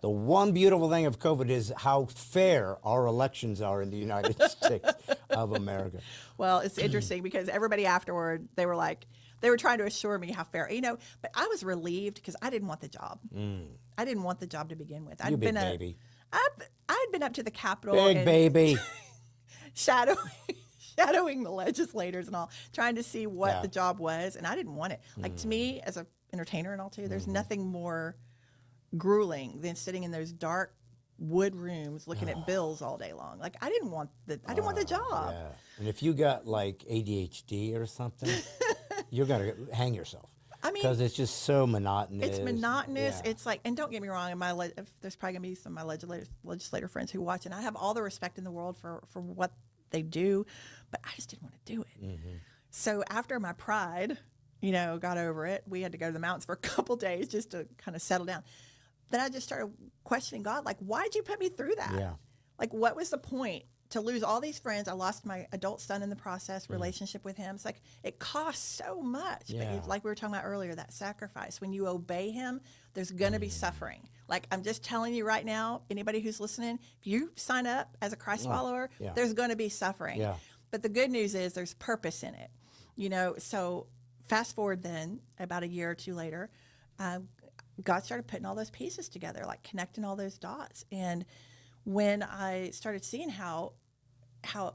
the one beautiful thing of COVID is how fair our elections are in the United States of America. Well, it's interesting because everybody afterward, they were trying to assure me how fair, but I was relieved because I didn't want the job. I didn't want the job to begin with. You big baby. I'd been up to the Capitol. Big baby. Shadowing the legislators and all, trying to see what the job was, and I didn't want it. Like to me, as an entertainer and all too, there's nothing more grueling than sitting in those dark wood rooms looking at bills all day long. Like I didn't want the job. Yeah. And if you got like ADHD or something, you're gonna hang yourself. I mean, because it's just so monotonous. It's monotonous. Yeah. It's like, and don't get me wrong, there's probably gonna be some of my legislator friends who watch, and I have all the respect in the world for what they do, but I just didn't want to do it. So after my pride, got over it, we had to go to the mountains for a couple days just to kind of settle down. Then I just started questioning God, like, why'd you put me through that? Yeah. Like, what was the point? To lose all these friends, I lost my adult son in the process, relationship with him. It's like, it costs so much. Yeah. But like we were talking about earlier, that sacrifice, when you obey him, there's going to be suffering. Like, I'm just telling you right now, anybody who's listening, if you sign up as a Christ follower, there's going to be suffering. Yeah. But the good news is there's purpose in it. So fast forward then, about a year or two later, God started putting all those pieces together, like connecting all those dots. And when I started seeing how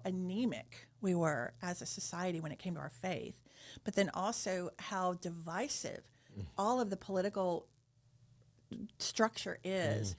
anemic we were as a society when it came to our faith, but then also how divisive all of the political structure is.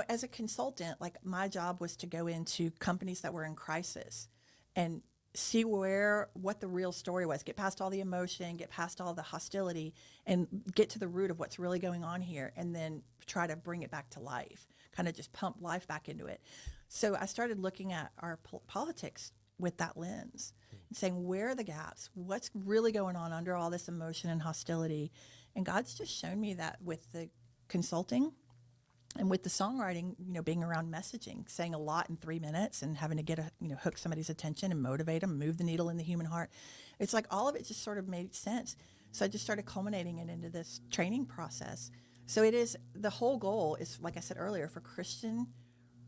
As a consultant, like my job was to go into companies that were in crisis and see what the real story was, get past all the emotion, get past all the hostility, and get to the root of what's really going on here, and then try to bring it back to life, kind of just pump life back into it. So I started looking at our politics with that lens and saying, where are the gaps? What's really going on under all this emotion and hostility? And God's just shown me that with the consulting and with the songwriting, being around messaging, saying a lot in 3 minutes and having to get hook somebody's attention and motivate them, move the needle in the human heart. It's like all of it just sort of made sense. So I just started culminating it into this training process. So the whole goal is, like I said earlier, for Christian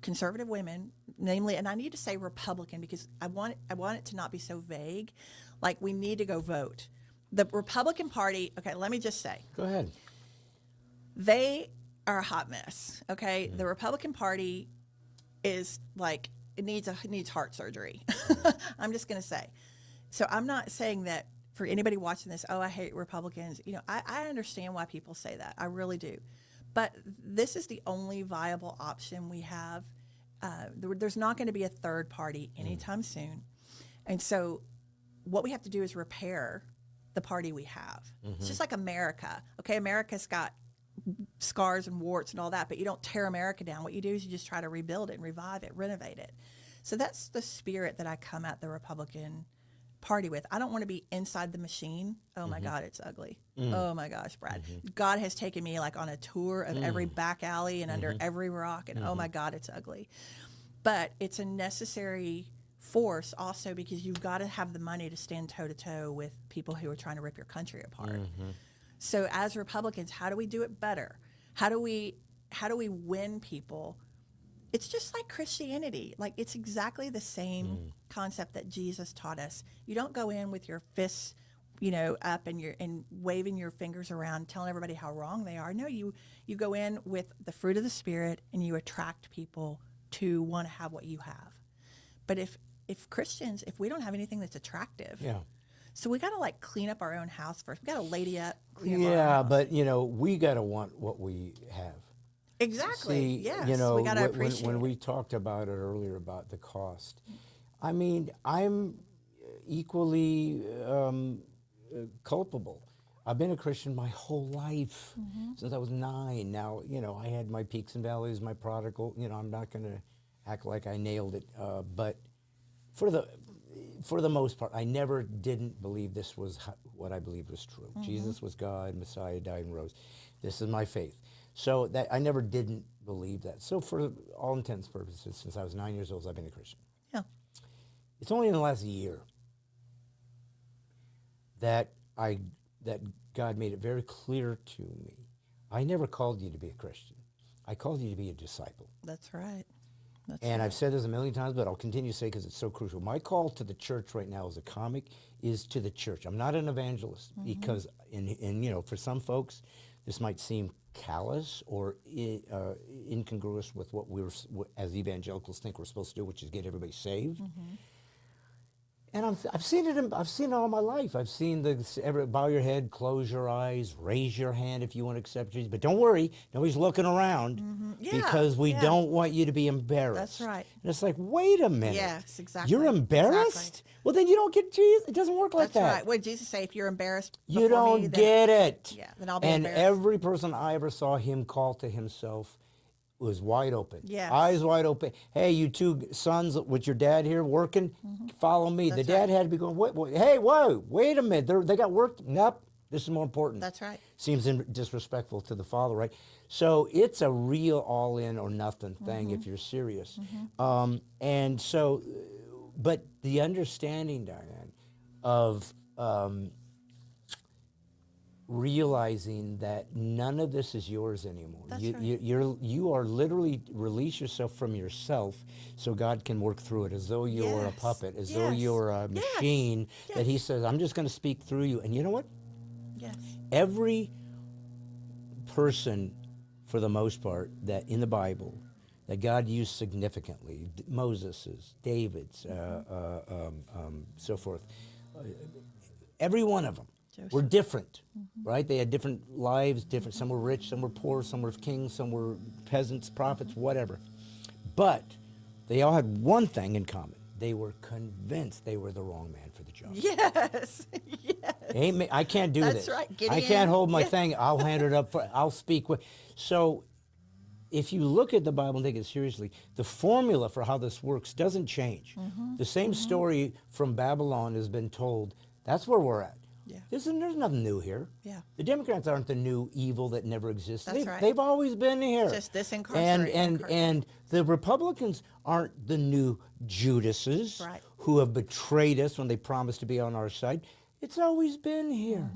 conservative women, namely, and I need to say Republican because I want it to not be so vague. Like, we need to go vote. The Republican Party, okay, let me just say. Go ahead. They are a hot mess, okay? The Republican Party is like, it needs heart surgery. I'm just going to say. So I'm not saying that for anybody watching this, I hate Republicans. I understand why people say that. I really do. But this is the only viable option we have. There's not going to be a third party anytime soon. And so what we have to do is repair the party we have. It's just like America. Okay, America's got scars and warts and all that, but you don't tear America down. What you do is you just try to rebuild it and revive it, renovate it. So that's the spirit that I come at the Republican party with. I don't want to be inside the machine. Oh my God, it's ugly. Oh my gosh, Brad. God has taken me like on a tour of every back alley and under every rock, and oh my God, it's ugly. But it's a necessary force also, because you've got to have the money to stand toe to toe with people who are trying to rip your country apart. So as Republicans, how do we do it better? How do we win people? It's just like Christianity. Like, it's exactly the same concept that Jesus taught us. You don't go in with your fists, up and waving your fingers around, telling everybody how wrong they are. No, you go in with the fruit of the Spirit, and you attract people to want to have what you have. But if Christians, if we don't have anything that's attractive, so we got to like clean up our own house first. We got to lady up, clean up our own house. But we got to want what we have. Exactly. See, yes. We got to appreciate when it. we talked about it earlier about the cost, I mean, I'm equally culpable. I've been a Christian my whole life since I was 9. Now, I had my peaks and valleys, my prodigal. I'm not going to act like I nailed it, but for the most part, I never didn't believe this was what I believed was true. Jesus was God, Messiah, died and rose. This is my faith. So that I never didn't believe that. So for all intents and purposes, since I was 9 years old, I've been a Christian. Yeah. It's only in the last year that God made it very clear to me. I never called you to be a Christian. I called you to be a disciple. That's right. And I've said this a million times, but I'll continue to say because it's so crucial. My call to the church right now as a comic is to the church. I'm not an evangelist because, for some folks, this might seem callous or incongruous with what as evangelicals think we're supposed to do, which is get everybody saved. And I've seen it. I've seen it all my life. I've seen bow your head, close your eyes, raise your hand if you want to accept Jesus. But don't worry, nobody's looking around because we don't want you to be embarrassed. That's right. And it's like, wait a minute. Yes, exactly. You're embarrassed? Exactly. Well, then you don't get Jesus. It doesn't work like that. That's right. What did Jesus say? If you're embarrassed, You don't me, get it. Yeah, then I'll be and embarrassed. every person I ever saw him call to himself was wide open. Yes. Eyes wide open. Hey, you two sons with your dad here working, follow me. That's the dad had to be going, hey, whoa, wait a minute. They got work. Nope, this is more important. That's right. Seems disrespectful to the father, right? So it's a real all in or nothing thing if you're serious. And so, but the understanding, Diane, of realizing that none of this is yours anymore. That's You right. you are literally release yourself from yourself so God can work through it as though you're a Yes. puppet, as though Yes. you're a Yes. machine that he Yes. says, I'm just going to speak through you. And you know what? Yes. Every person, for the most part, that in the Bible, that God used significantly, Moses's, David's, so forth, every one of them were different, right? They had different lives, different. Some were rich, some were poor, some were kings, some were peasants, prophets, whatever. But they all had one thing in common. They were convinced they were the wrong man for the job. Yes. Yes. Amen. I can't do That's this. right. I Gideon. can't hold my Yeah. thing. I'll hand it up. I'll speak with. So if you look at the Bible and take it seriously, the formula for how this works doesn't change. The same story from Babylon has been told. That's where we're at. Yeah. There's nothing new here. Yeah. The Democrats aren't the new evil that never existed. That's right. They've always been here. Just disincarcerate. And the Republicans aren't the new Judases Right. who have betrayed us when they promised to be on our side. It's always been here.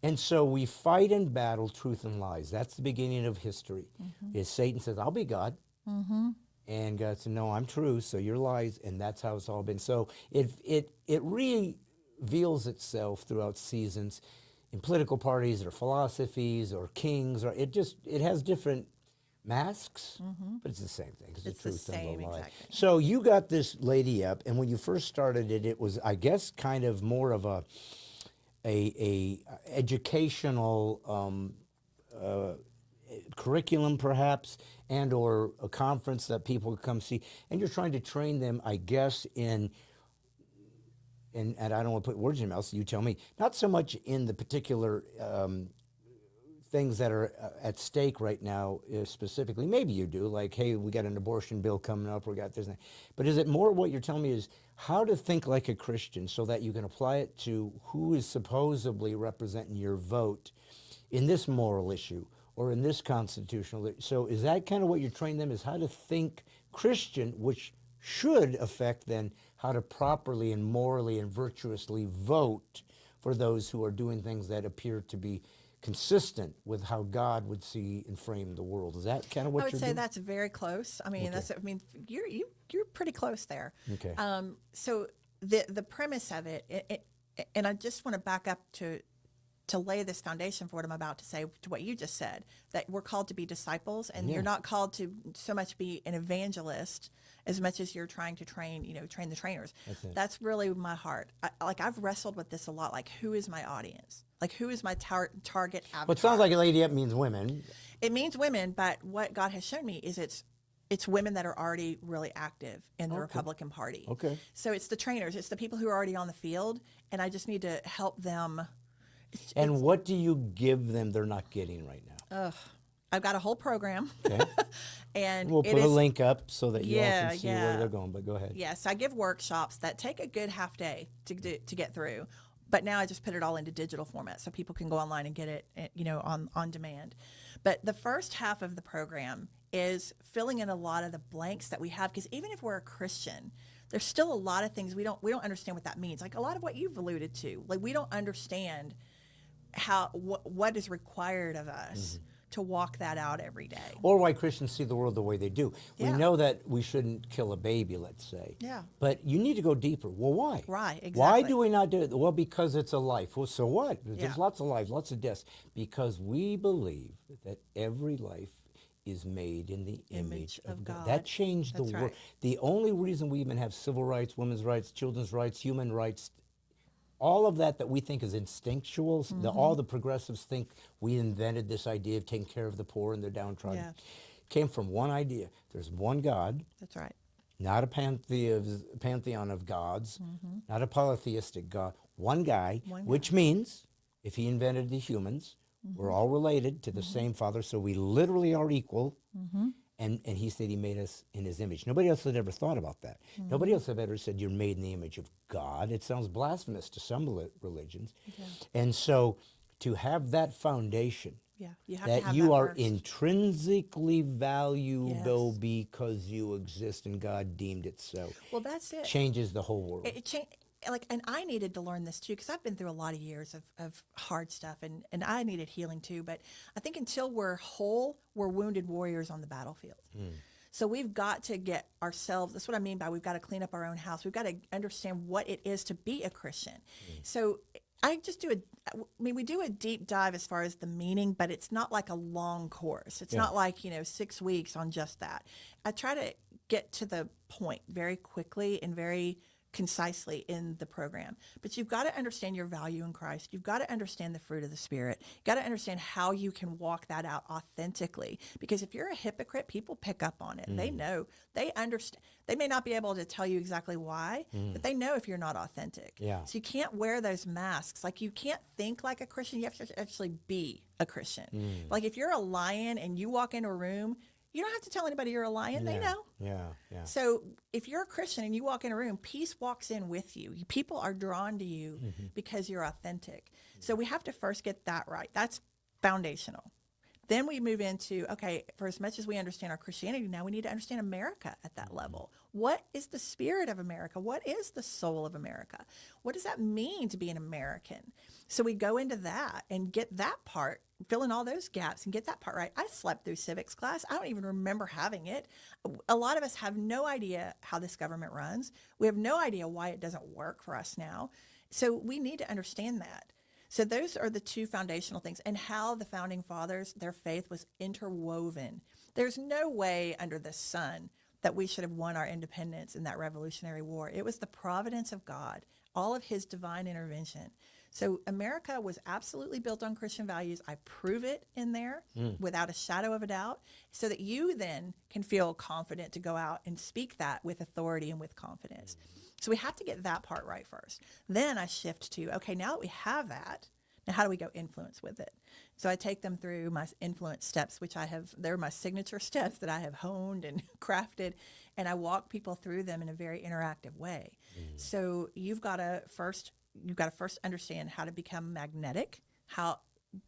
And so we fight and battle truth and lies. That's the beginning of history. Is Satan says, I'll be God. And God said, no, I'm truth, so you're lies. And that's how it's all been. So it reveals itself throughout seasons in political parties or philosophies or kings. Or it has different masks, but it's the same thing. It's the the truth and same, the lie. exactly. So you got this lady up, and when you first started it, it was, I guess, kind of more of a educational curriculum, perhaps, and or a conference that people could come see, and you're trying to train them, I guess, in. And I don't want to put words in your mouth, so you tell me. Not so much in the particular things that are at stake right now specifically? Maybe you do, like, hey, we got an abortion bill coming up, we got this and that. But is it more what you're telling me is how to think like a Christian so that you can apply it to who is supposedly representing your vote in this moral issue or in this constitutional issue? So is that kind of what you're training them, is how to think Christian, which should affect then how to properly and morally and virtuously vote for those who are doing things that appear to be consistent with how God would see and frame the world? Is that kind of what I would you're say doing? that's very close. I mean, you're pretty close there. Okay. So the premise of it, and I just want to back up to lay this foundation for what I'm about to say, to what you just said, that we're called to be disciples, and you're not called to so much be an evangelist as much as you're trying to train the trainers. That's really my heart. I've wrestled with this a lot. Like, who is my audience? Like, who is my target avatar? Well, it sounds like a lady up means women. It means women, but what God has shown me is it's women that are already really active in the Republican Party. Okay. So it's the trainers, it's the people who are already on the field, and I just need to help them. And what do you give them they're not getting right now? I've got a whole program. Okay. And We'll put a link up so that you all can see yeah. where they're going, but go ahead. Yes, I give workshops that take a good half day to get through. But now I just put it all into digital format so people can go online and get it, on demand. But the first half of the program is filling in a lot of the blanks that we have, because even if we're a Christian, there's still a lot of things we don't understand what that means. Like a lot of what you've alluded to, like we don't understand what is required of us to walk that out every day. Or why Christians see the world the way they do. Yeah. We know that we shouldn't kill a baby, let's say. Yeah. But you need to go deeper. Well, why? Right, exactly. Why do we not do it? Well, because it's a life. Well, so what? Yeah. There's lots of lives, lots of deaths. Because we believe that every life is made in the image of God. That changed the That's world. right. The only reason we even have civil rights, women's rights, children's rights, human rights, all of that we think is instinctual, all the progressives think we invented this idea of taking care of the poor and the downtrodden, came from one idea. There's one God. That's right. Not a pantheon of gods, not a polytheistic God. One guy, which means if he invented the humans, we're all related to the same Father, so we literally are equal. And he said he made us in his image. Nobody else had ever thought about that. Nobody else had ever said you're made in the image of God. It sounds blasphemous to some religions. And so to have that foundation, you have that to have you that are first. intrinsically valuable because you exist and God deemed it so. Well, that's it. Changes the whole world. And I needed to learn this too, because I've been through a lot of years of hard stuff, and I needed healing too. But I think until we're whole, we're wounded warriors on the battlefield. So we've got to get ourselves, that's what I mean by we've got to clean up our own house. We've got to understand what it is to be a Christian. So I just we do a deep dive as far as the meaning, but it's not like a long course. It's not like, 6 weeks on just that. I try to get to the point very quickly and very concisely in the program. But you've got to understand your value in Christ. You've got to understand the fruit of the Spirit. You've got to understand how you can walk that out authentically. Because if you're a hypocrite, people pick up on it. They know. They understand. They may not be able to tell you exactly why, but they know if you're not authentic. Yeah. So you can't wear those masks. Like, you can't think like a Christian. You have to actually be a Christian. Like, if you're a lion and you walk into a room, you don't have to tell anybody you're a lion. They know. Yeah. So if you're a Christian and you walk in a room, peace walks in with you. People are drawn to you because you're authentic. So we have to first get that right. That's foundational. Then we move into, okay, for as much as we understand our Christianity now, we need to understand America at that level. What is the spirit of America? What is the soul of America? What does that mean to be an American? So we go into that and get that part, fill in all those gaps and get that part right. I slept through civics class. I don't even remember having it. A lot of us have no idea how this government runs. We have no idea why it doesn't work for us now. So we need to understand that. So those are the two foundational things, and how the founding fathers, their faith was interwoven. There's no way under the sun that we should have won our independence in that Revolutionary War. It was the providence of God, all of his divine intervention. So America was absolutely built on Christian values. I prove it in there without a shadow of a doubt, so that you then can feel confident to go out and speak that with authority and with confidence. So we have to get that part right first. Then I shift to, okay, now that we have that, and how do we go influence with it? So I take them through my influence steps, which they're my signature steps that I have honed and crafted, and I walk people through them in a very interactive way. So you've got to first understand how to become magnetic, how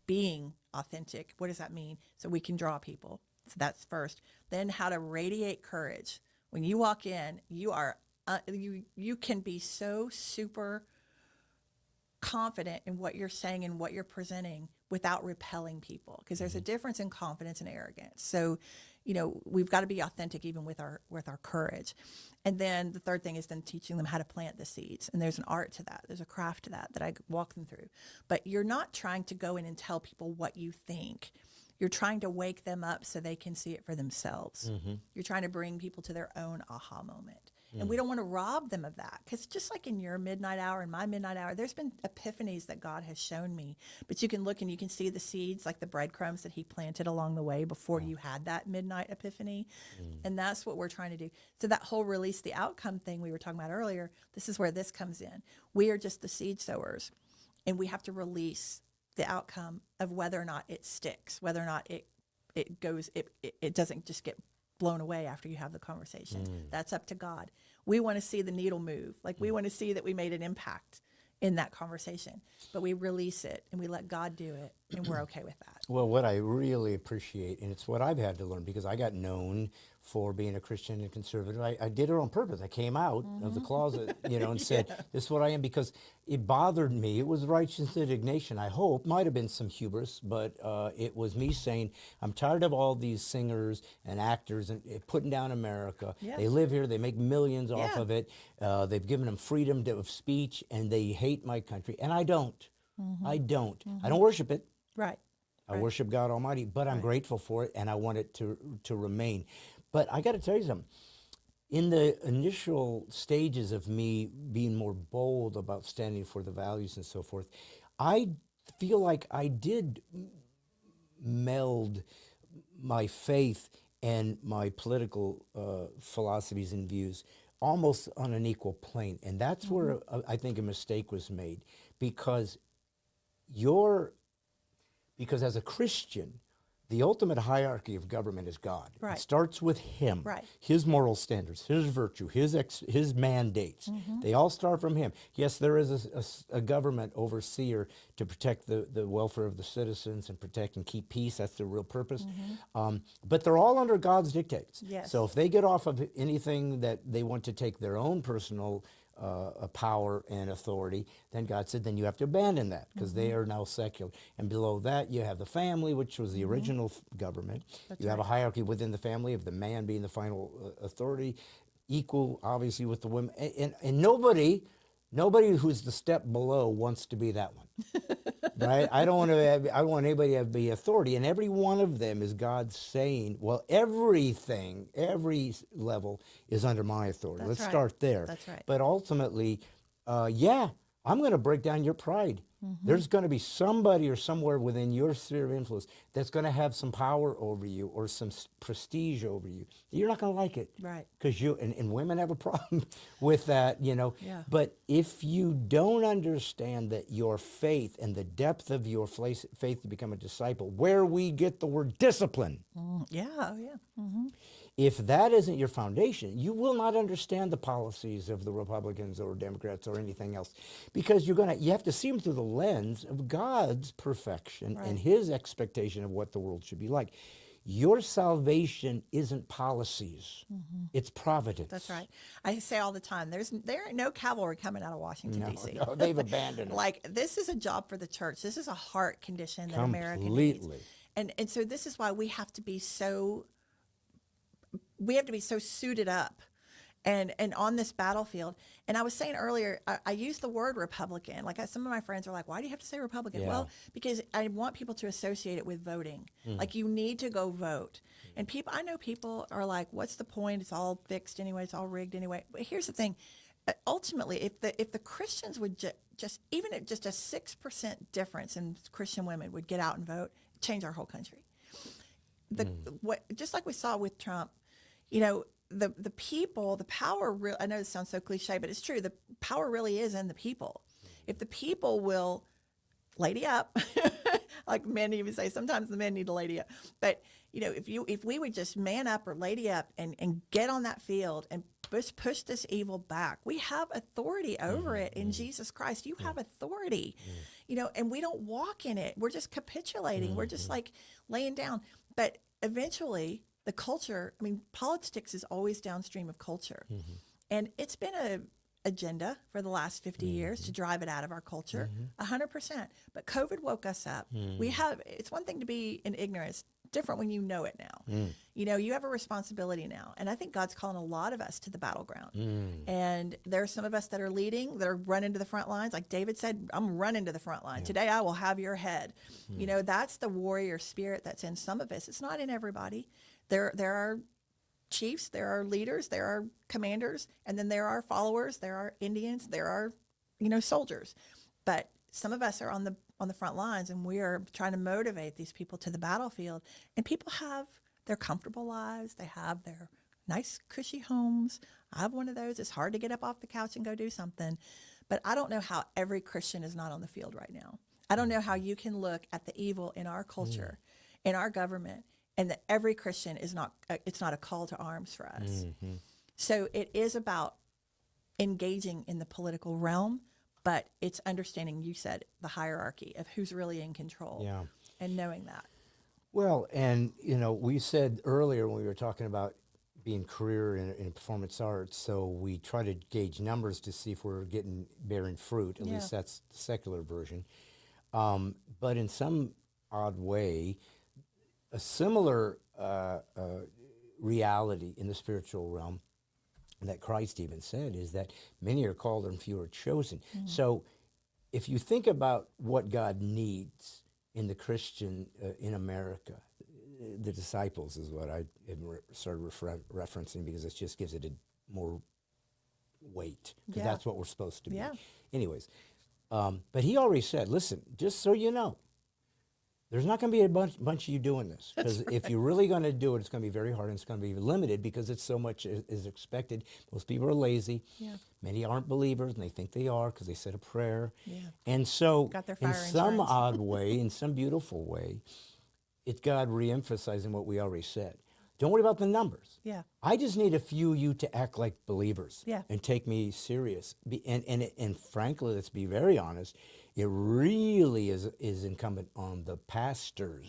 being authentic, what does that mean? So we can draw people. So that's first. Then how to radiate courage. When you walk in, you are you can be so super confident in what you're saying and what you're presenting without repelling people, because there's a difference in confidence and arrogance. So, we've got to be authentic even with our courage. And then the third thing is then teaching them how to plant the seeds. And there's an art to that. There's a craft to that I walk them through. But you're not trying to go in and tell people what you think. You're trying to wake them up so they can see it for themselves. You're trying to bring people to their own aha moment. And we don't want to rob them of that, because just like in your midnight hour and my midnight hour, there's been epiphanies that God has shown me. But you can look and you can see the seeds, like the breadcrumbs that he planted along the way before you had that midnight epiphany. And that's what we're trying to do. So that whole release the outcome thing we were talking about earlier, this is where this comes in. We are just the seed sowers, and we have to release the outcome of whether or not it sticks, whether or not it doesn't just get blown away after you have the conversation. That's up to God. We want to see the needle move. Like we want to see that we made an impact in that conversation, but we release it and we let God do it, and we're okay with that. Well, what I really appreciate, and it's what I've had to learn, because I got known for being a Christian and conservative. I did it on purpose. I came out of the closet, and said, this is what I am, because it bothered me. It was righteous indignation, I hope. Might have been some hubris, but it was me saying, I'm tired of all these singers and actors and putting down America. Yeah. They live here. They make millions off of it. They've given them freedom of speech, and they hate my country. And I don't. I don't. I don't worship it. Right. I worship God Almighty, but I'm grateful for it, and I want it to remain. But I got to tell you something. In the initial stages of me being more bold about standing for the values and so forth, I feel like I did meld my faith and my political philosophies and views almost on an equal plane. And that's where I think a mistake was made, because as a Christian, the ultimate hierarchy of government is God. Right. It starts with him, Right. his moral standards, his virtue, his mandates. They all start from him. Yes, there is a government overseer to protect the welfare of the citizens and protect and keep peace. That's the real purpose. But they're all under God's dictates. Yes. So if they get off of anything that they want to take their own personal power and authority, then God said, then you have to abandon that, because they are now secular. And below that, you have the family, which was the original government. You have a hierarchy within the family of the man being the final authority, equal, obviously, with the women. And nobody who's the step below wants to be that one. Right? I don't want anybody to be authority. And every one of them is God saying, well, every level is under my authority. That's Let's right. start there. That's right. But ultimately, I'm going to break down your pride. There's going to be somebody or somewhere within your sphere of influence that's going to have some power over you or some prestige over you. You're not going to like it. Right. Because and women have a problem with that, Yeah. But if you don't understand that your faith and the depth of your faith to become a disciple, where we get the word discipline, Yeah. Oh, yeah. if that isn't your foundation, you will not understand the policies of the Republicans or Democrats or anything else, because you have to see them through the lens of God's perfection and his expectation of what the world should be like. Your salvation isn't policies, it's providence. That's right. I say all the time, there ain't no cavalry coming out of Washington, D.C. No, they've abandoned it. Like, this is a job for the church. This is a heart condition that America Completely. needs. And so this is why we have to be so suited up and on this battlefield. And I was saying earlier, I used the word Republican. Like, some of my friends are like, why do you have to say Republican? Yeah. Well, because I want people to associate it with voting. Like, you need to go vote. And I know people are like, what's the point? It's all fixed anyway. It's all rigged anyway. But here's the thing. Ultimately, if the Christians would even at just a 6% difference in Christian women would get out and vote, change our whole country. Just like we saw with Trump, the people, the power, I know this sounds so cliche, but it's true. The power really is in the people. If the people will lady up. Like men even say, sometimes the men need to lady up. But if we would just man up or lady up and get on that field and push this evil back, we have authority over it in Jesus Christ. You have authority, and we don't walk in it. We're just capitulating. We're just like laying down. But eventually, the culture, politics is always downstream of culture. And it's been a agenda for the last 50 years to drive it out of our culture, 100%. But COVID woke us up. It's one thing to be in ignorance, different when you know it now. You have a responsibility now. And I think God's calling a lot of us to the battleground. And there are some of us that are leading, that are running to the front lines. Like David said, I'm running to the front line. Today I will have your head. That's the warrior spirit that's in some of us. It's not in everybody. There are chiefs, there are leaders, there are commanders, and then there are followers, there are Indians, there are, soldiers. But some of us are on the front lines, and we are trying to motivate these people to the battlefield. And people have their comfortable lives, they have their nice, cushy homes. I have one of those. It's hard to get up off the couch and go do something. But I don't know how every Christian is not on the field right now. I don't know how you can look at the evil in our culture, in our government, and that every Christian is not, it's not a call to arms for us. So it is about engaging in the political realm, but it's understanding, you said, the hierarchy of who's really in control and knowing that. Well, and, we said earlier when we were talking about being career in performance arts, so we try to gauge numbers to see if we're bearing fruit. At least that's the secular version. But in some odd way, a similar reality in the spiritual realm that Christ even said is that many are called and few are chosen. So if you think about what God needs in the Christian in America, the disciples is what I started referencing, because it just gives it more weight, because that's what we're supposed to be. Anyways, but he already said, listen, just so you know, there's not going to be a bunch of you doing this, because if you're really going to do it, it's going to be very hard, and it's going to be limited because it's so much is expected. Most people are lazy. Many aren't believers, and they think they are because they said a prayer. And so in some odd way, in some beautiful way, it's God re-emphasizing what we already said. Don't worry about the numbers. I just need a few of you to act like believers and take me serious. And frankly, let's be very honest, it really is incumbent on the pastors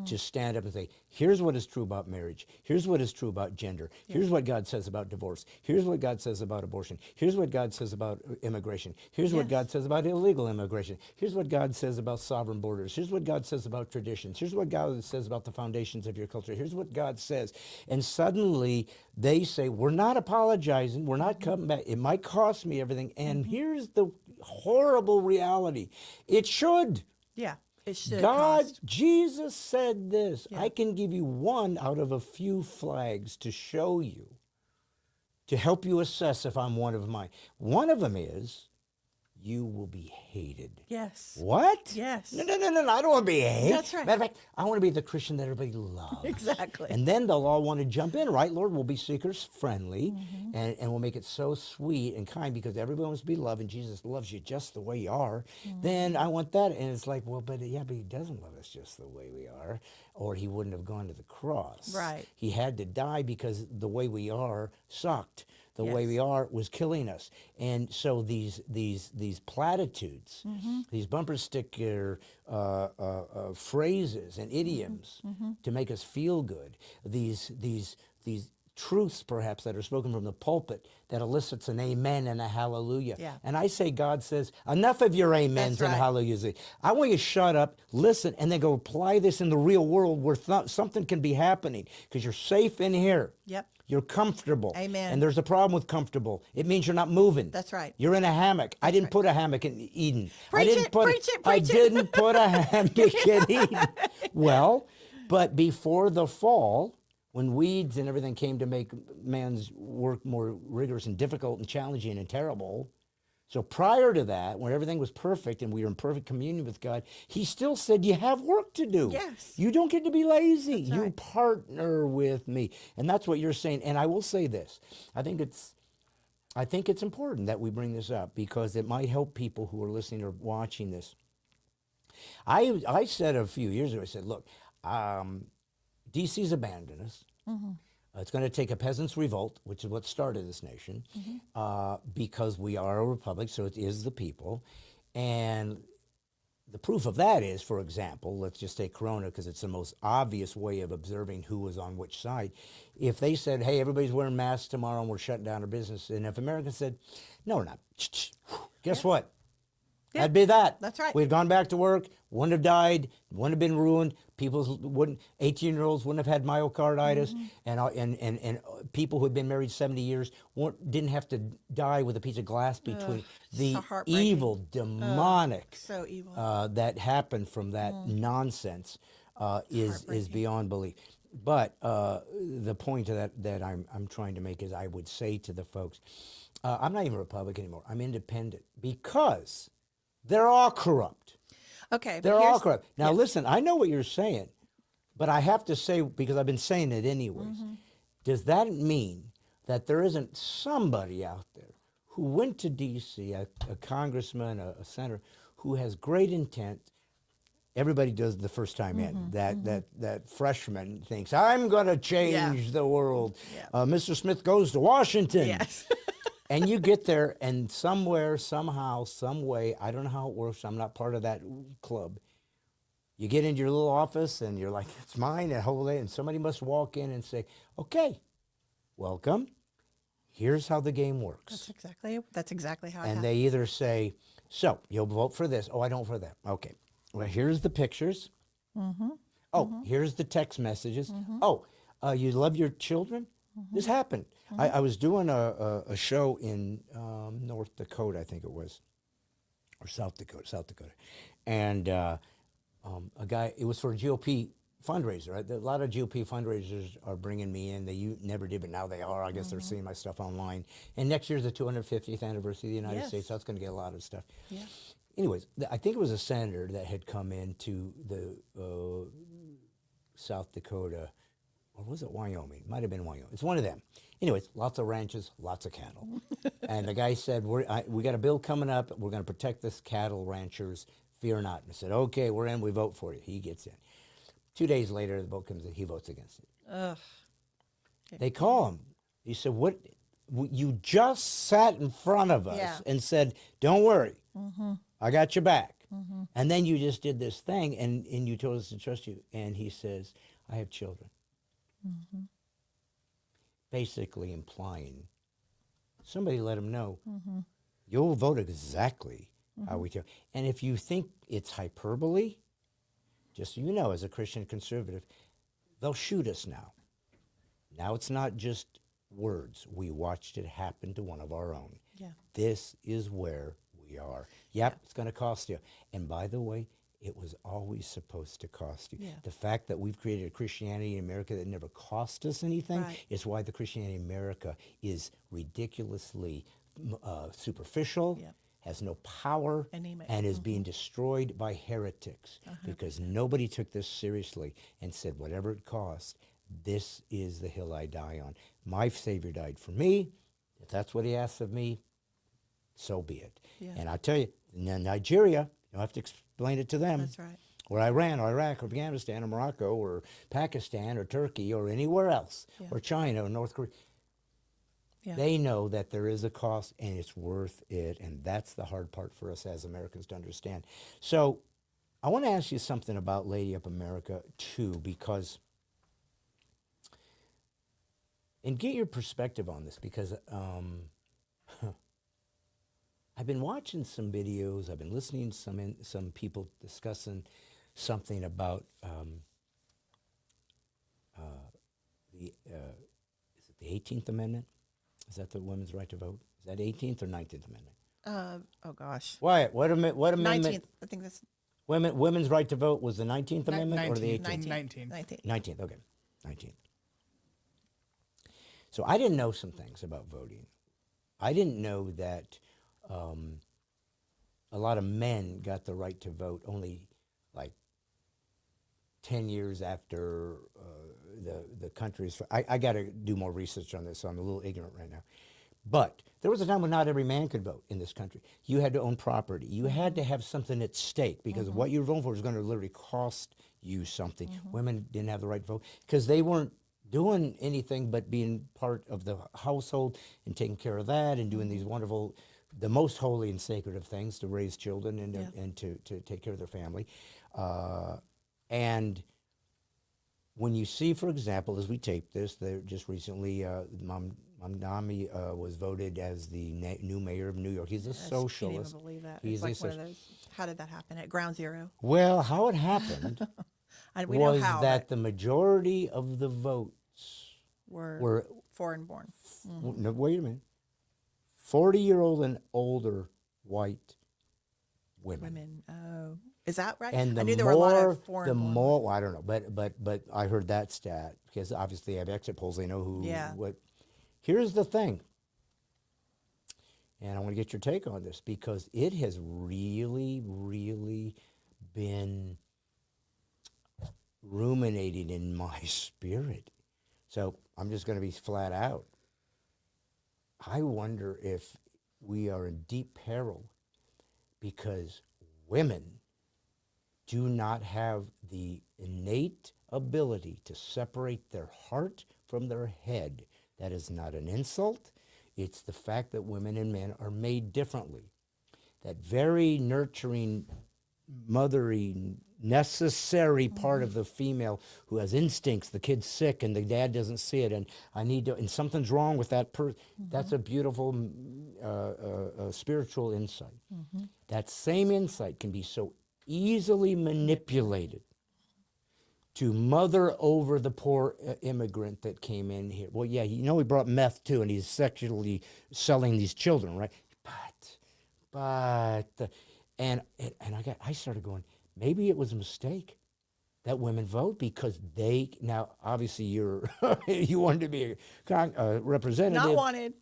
to stand up and say, here's what is true about marriage. Here's what is true about gender. Here's what God says about divorce. Here's what God says about abortion. Here's what God says about immigration. Here's what God says about illegal immigration. Here's what God says about sovereign borders. Here's what God says about traditions. Here's what God says about the foundations of your culture. Here's what God says. And suddenly they say, we're not apologizing. We're not coming back. It might cost me everything. And here's the horrible reality. It should. It should. Jesus said this. I can give you one out of a few flags to show you, to help you assess if I'm one of mine. One of them is, you will be hated. What? No, I don't want to be hated. That's right. Matter of fact, I want to be the Christian that everybody loves. Exactly. And then they'll all want to jump in, right? Lord, we'll be seekers friendly, and we'll make it so sweet and kind, because everyone wants to be loved, and Jesus loves you just the way you are. Then I want that. And it's like, well, but he doesn't love us just the way we are, or he wouldn't have gone to the cross. He had to die because the way we are sucked. The way we are was killing us. And so these platitudes, these bumper sticker phrases and idioms to make us feel good, these truths perhaps that are spoken from the pulpit that elicits an amen and a hallelujah. And I say, God says, enough of your amens and hallelujahs. I want you to shut up, listen, and then go apply this in the real world where something can be happening, because you're safe in here. You're comfortable. Amen. And there's a problem with comfortable. It means you're not moving. That's right. You're in a hammock. I didn't put a hammock in Eden. Preach I didn't put a hammock in Eden. Well, but before the fall, when weeds and everything came to make man's work more rigorous and difficult and challenging and terrible, so prior to that, when everything was perfect and we were in perfect communion with God, he still said, you have work to do. You don't get to be lazy. You partner with me. And that's what you're saying. And I will say this. I think it's important that we bring this up, because it might help people who are listening or watching this. I said a few years ago, I said, look, DC's abandoned us. It's going to take a peasants' revolt, which is what started this nation, because we are a republic, so it is the people. And the proof of that is, for example, let's just take Corona, because it's the most obvious way of observing who was on which side. If they said, hey, everybody's wearing masks tomorrow and we're shutting down our business, and if Americans said, no, we're not, guess what? Yeah. That'd be that. That's right. We'd gone back to work, wouldn't have died, wouldn't have been ruined. People wouldn't, 18-year-olds wouldn't have had myocarditis, and people who had been married 70 years didn't have to die with a piece of glass between. The so heartbreaking. evil, demonic so evil. that happened from that nonsense is beyond belief. But the point that I'm trying to make is, I would say to the folks, I'm not even a Republican anymore. I'm independent, because they're all corrupt. Okay. But They're all here's- corrupt. Now, yes. listen, I know what you're saying, but I have to say, because I've been saying it anyways, does that mean that there isn't somebody out there who went to D.C., a congressman, a senator, who has great intent? Everybody does the first time in. That freshman thinks, I'm going to change the world. Yeah. Mr. Smith goes to Washington. Yes. And you get there, and somewhere, somehow, some way, I don't know how it works, I'm not part of that club. You get into your little office, and you're like, it's mine, and hold it, and somebody must walk in and say, okay, welcome, here's how the game works. That's exactly how it And happens. they either say, so, you'll vote for this. Oh, I don't for that. Okay. Well, here's the pictures. Oh, here's the text messages. Oh, you love your children? This happened. I was doing a show in North Dakota, I think it was, or South Dakota. And a guy, it was for a GOP fundraiser. Right? A lot of GOP fundraisers are bringing me in. They never did, but now they are. I guess they're seeing my stuff online. And next year's the 250th anniversary of the United States, so that's going to get a lot of stuff. Yeah. Anyways, I think it was a senator that had come into the South Dakota, or was it Wyoming? Might have been Wyoming. It's one of them. Anyways, lots of ranches, lots of cattle. And the guy said, we got a bill coming up. We're going to protect this cattle ranchers. Fear not. And I said, okay, we're in. We vote for you. He gets in. 2 days later, the vote comes in. He votes against it. Ugh. They call him. He said, what? You just sat in front of us and said, don't worry. I got your back. And then you just did this thing, and you told us to trust you. And he says, I have children. Basically implying, somebody let him know, you'll vote exactly how we tell. And if you think it's hyperbole, just so you know, as a Christian conservative, they'll shoot us now. Now it's not just words. We watched it happen to one of our own. Yeah. This is where we are. Yep, it's going to cost you. And by the way, it was always supposed to cost you. Yeah. The fact that we've created a Christianity in America that never cost us anything Right. is why the Christianity in America is ridiculously superficial, Yep. has no power, Anemic. and is being destroyed by heretics because nobody took this seriously and said, whatever it costs, this is the hill I die on. My Savior died for me. If that's what he asks of me, so be it. Yeah. And I tell you, in Nigeria, you don't have to explain it to them. That's right. Or Iran, or Iraq, or Afghanistan, or Morocco, or Pakistan, or Turkey, or anywhere else, Yeah. or China, or North Korea. Yeah. They know that there is a cost and it's worth it, and that's the hard part for us as Americans to understand. So I want to ask you something about Lady Up America, too, because, and get your perspective on this, because I've been watching some videos, I've been listening to some people discussing something about is it the 18th Amendment? Is that the women's right to vote? Is that 18th or 19th Amendment? Oh gosh. Wyatt, what amendment? 19th. I think that's Women's right to vote was the 19th Amendment or the 18th? 19th. 19th. 19th, okay. 19th. So I didn't know some things about voting. I didn't know that a lot of men got the right to vote only like 10 years after the country's. I got to do more research on this, so I'm a little ignorant right now. But there was a time when not every man could vote in this country. You had to own property. You had to have something at stake because what you're voting for is going to literally cost you something. Women didn't have the right to vote because they weren't doing anything but being part of the household and taking care of that and doing these wonderful, the most holy and sacred of things, to raise children and to take care of their family. And when you see, for example, as we tape this, just recently, Mamdani was voted as the new mayor of New York. He's a socialist. I can't even believe that. He's It's like one of those. How did that happen at ground zero? Well, how it happened We know was how, that but the majority of the votes were foreign born. no, wait a minute, 40-year-old and older white women. Women. Oh, is that right? And the I knew there were a lot more, of foreign the born. more, well, I don't know, but I heard that stat because obviously they have exit polls. They know who, Yeah. what. Here's the thing, and I want to get your take on this because it has really, really been ruminating in my spirit. So I'm just going to be flat out. I wonder if we are in deep peril because women do not have the innate ability to separate their heart from their head. That is not an insult. It's the fact that women and men are made differently. That very nurturing, mothering, necessary part of the female who has instincts, the kid's sick and the dad doesn't see it, and I need to, and something's wrong with that person. That's a beautiful spiritual insight. That same insight can be so easily manipulated to mother over the poor immigrant that came in here. Well, yeah, you know he brought meth too, and he's sexually selling these children, right? And I started going, maybe it was a mistake that women vote because they, now obviously you wanted to be a representative. Not wanted.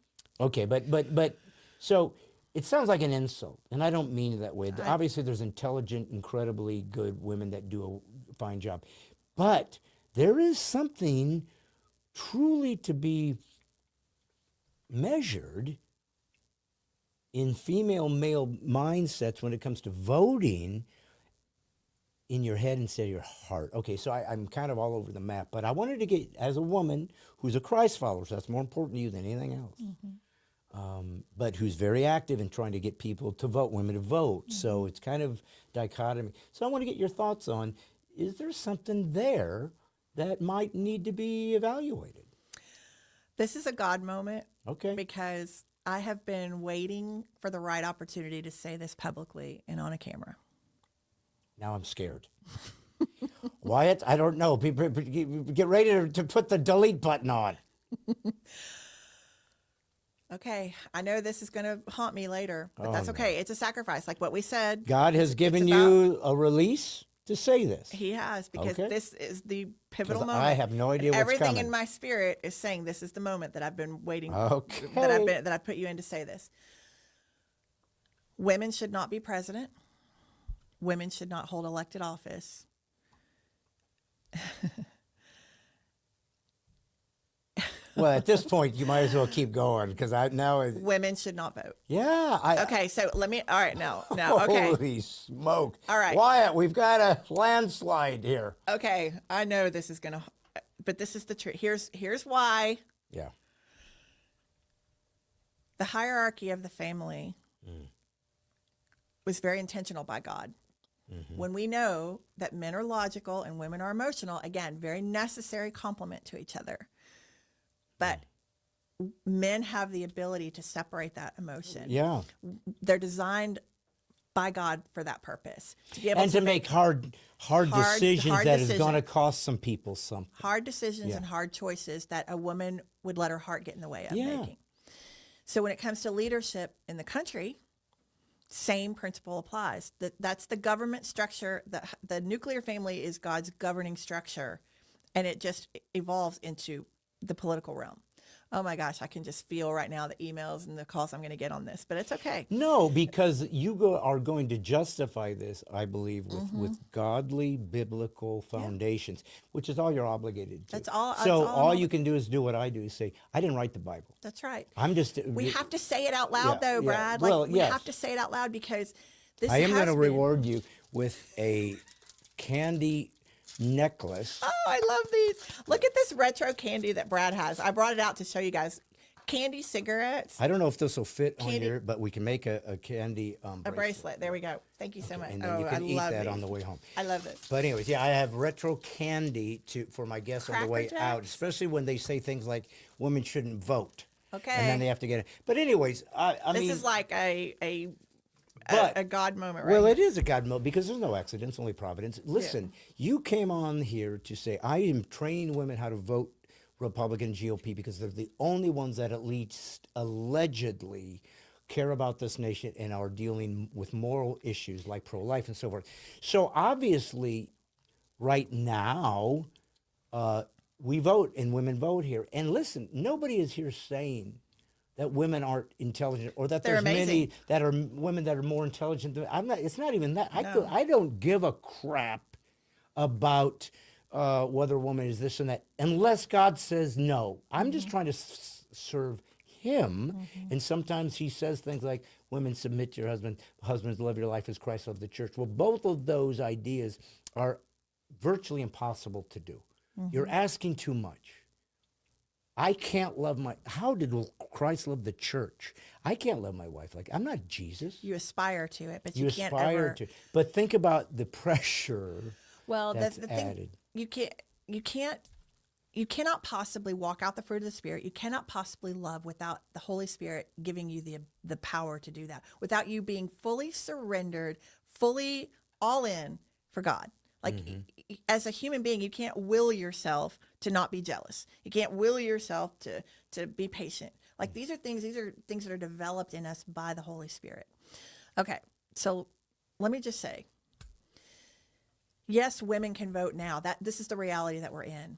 Okay, but so it sounds like an insult, and I don't mean it that way. Obviously, there's intelligent, incredibly good women that do a fine job, but there is something truly to be measured in female-male mindsets when it comes to voting in your head instead of your heart. Okay, so I'm kind of all over the map, but I wanted to get, as a woman who's a Christ follower, so that's more important to you than anything else, but who's very active in trying to get people to vote, women to vote. So it's kind of dichotomy. So I want to get your thoughts on, is there something there that might need to be evaluated? This is a God moment. Okay. Because I have been waiting for the right opportunity to say this publicly and on a camera. Now I'm scared. Wyatt, I don't know. People, get ready to put the delete button on. Okay, I know this is going to haunt me later, but that's no. okay. It's a sacrifice, like what we said. God has given it's you a release to say this. He has, because Okay. this is the pivotal 'Cause moment. I have no idea what's Everything coming. in my spirit is saying this is the moment that I've been waiting. Okay. That I put you in to say this. Women should not be president. Women should not hold elected office. Well, at this point, you might as well keep going because Women should not vote. yeah. Okay, so let me. All right, now, okay, Holy smoke! All right. Wyatt, we've got a landslide here. okay. I know this is gonna, but this is the truth. Here's why. Yeah. The hierarchy of the family was very intentional by God. When we know that men are logical and women are emotional, again, very necessary complement to each other. But men have the ability to separate that emotion. Yeah. They're designed by God for that purpose. To be able And to make hard decisions hard that is decision. going to cost some people something. hard decisions Yeah. and hard choices that a woman would let her heart get in the way of Yeah. making. So when it comes to leadership in the country, same principle applies. That's the government structure. The nuclear family is God's governing structure, and it just evolves into the political realm. Oh my gosh, I can just feel right now the emails and the calls I'm going to get on this, but it's okay. No, because are going to justify this, I believe, with godly biblical foundations, which is all you're obligated to. That's all- So that's all all I'm you can do is do what I do: is say, I didn't write the Bible. That's right. I'm just. We have to say it out loud, Yeah, though, yeah. Brad. Well, Like, we yes. have to say it out loud because this I am going has to been- reward you with a candy necklace. Oh, I love these. Look at this retro candy that Brad has. I brought it out to show you guys. Candy cigarettes. I don't know if this will fit on Candy- here, but we can make a candy A bracelet. There we go. Thank you so much. And then Oh, you can I eat love that these. on the way home. I love this. But anyways, yeah, I have retro candy for my guests on the Cracker way out, Jacks? especially when they say things like women shouldn't vote. Okay. And then they have to get it. But anyways, I This mean, is like a But- God moment, right? well, here. it is a God mode because there's no accidents, only providence. Listen, you came on here to say I am training women how to vote Republican GOP because they're the only ones that at least allegedly care about this nation and are dealing with moral issues like pro-life and so forth. So obviously, right now, we vote and women vote here. And listen, nobody is here saying that women aren't intelligent or that They're there's many amazing. that are women that are more intelligent than I'm not. It's not even that. No. I don't give a crap about whether a woman is this and that unless God says no. I'm just trying to serve Him, and sometimes He says things like, "Women, submit to your husband. Husbands, love your life as Christ loved the church." Well, both of those ideas are virtually impossible to do. You're asking too much. I can't love how did Christ love the church? I can't love my wife like I'm not Jesus. You aspire to it, but You you can't aspire ever. to. But think about the pressure Well, that's the thing added. you cannot possibly walk out the fruit of the Spirit. You cannot possibly love without the Holy Spirit giving you the power to do that. Without you being fully surrendered, fully all in for God. Like as a human being, you can't will yourself to not be jealous. You can't will yourself to be patient. Like these are things that are developed in us by the Holy Spirit. Okay, so let me just say, yes, women can vote now. This is the reality that we're in.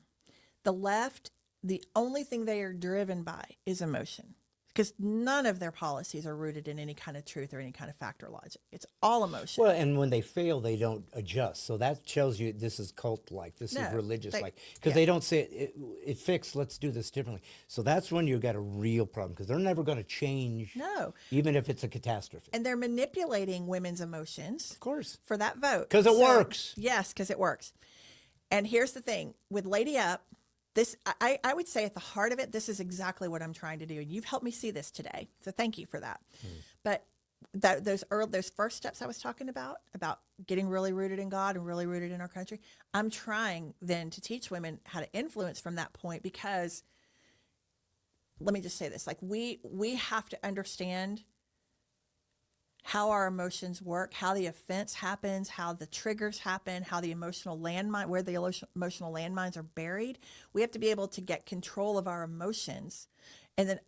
The left, the only thing they are driven by is emotion. Because none of their policies are rooted in any kind of truth or any kind of fact or logic. It's all emotion. Well, and when they fail, they don't adjust. So that tells you this is cult-like, this No, is religious-like. they- Because yeah. they don't say it fixed, let's do this differently. So that's when you've got a real problem because they're never going to change, No. even if it's a catastrophe. And they're manipulating women's emotions Of course. for that vote. 'Cause it works. Yes, because it works. And here's the thing with Lady Up, this I would say at the heart of it, this is exactly what I'm trying to do. And you've helped me see this today. So thank you for that. But those first steps I was talking about getting really rooted in God and really rooted in our country, I'm trying then to teach women how to influence from that point because let me just say this, like we have to understand how our emotions work, how the offense happens, how the triggers happen, how the emotional landmine, where the emotional landmines are buried. We have to be able to get control of our emotions and then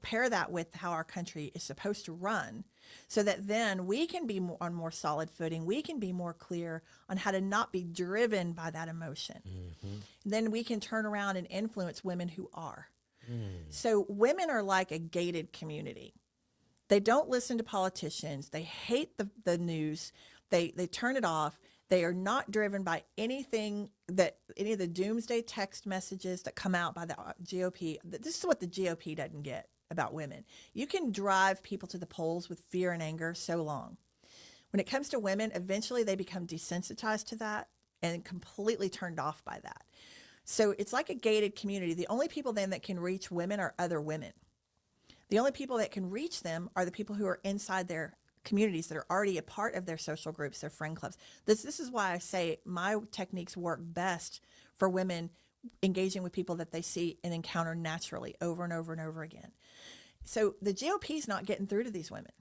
pair that with how our country is supposed to run so that then we can be on more solid footing. We can be more clear on how to not be driven by that emotion. Then we can turn around and influence women who are. So women are like a gated community. They don't listen to politicians. They hate the news. They turn it off. They are not driven by any of the doomsday text messages that come out by the GOP. This is what the GOP doesn't get about women. You can drive people to the polls with fear and anger so long. When it comes to women, eventually they become desensitized to that and completely turned off by that. So it's like a gated community. The only people then that can reach women are other women. The only people that can reach them are the people who are inside their communities that are already a part of their social groups, their friend clubs. This is why I say my techniques work best for women engaging with people that they see and encounter naturally over and over and over again. So the GOP is not getting through to these women.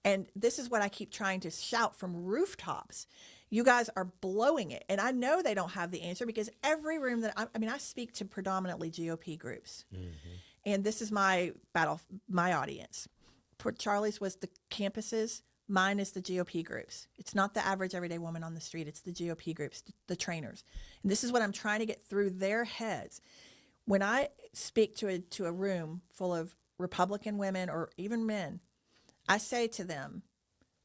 And this is what I keep trying to shout from rooftops. You guys are blowing it. And I know they don't have the answer because every room that I speak to predominantly GOP groups. And this is my audience. Port Charlie's was the campuses. Mine is the GOP groups. It's not the average everyday woman on the street. It's the GOP groups, the trainers. And this is what I'm trying to get through their heads. When I speak to a room full of Republican women or even men, I say to them,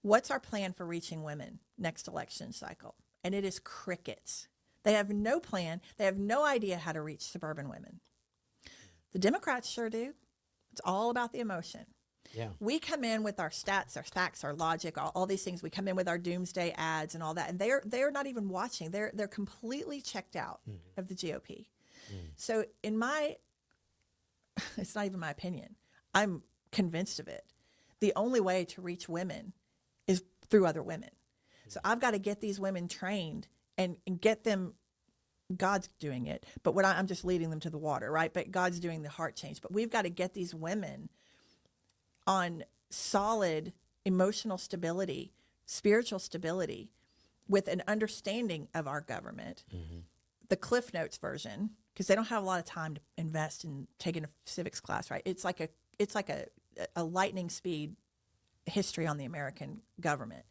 what's our plan for reaching women next election cycle? And it is crickets. They have no plan. They have no idea how to reach suburban women. The Democrats sure do. It's all about the emotion. Yeah. We come in with our stats, our facts, our logic, all these things. We come in with our doomsday ads and all that, and they're not even watching. They're completely checked out of the GOP. So it's not even my opinion. I'm convinced of it. The only way to reach women is through other women. So I've got to get these women trained and get them. God's doing it, but I'm just leading them to the water, right? But God's doing the heart change. But we've got to get these women on solid emotional stability, spiritual stability, with an understanding of our government. The Cliff Notes version, because they don't have a lot of time to invest in taking a civics class, right? It's like a lightning speed history on the American government.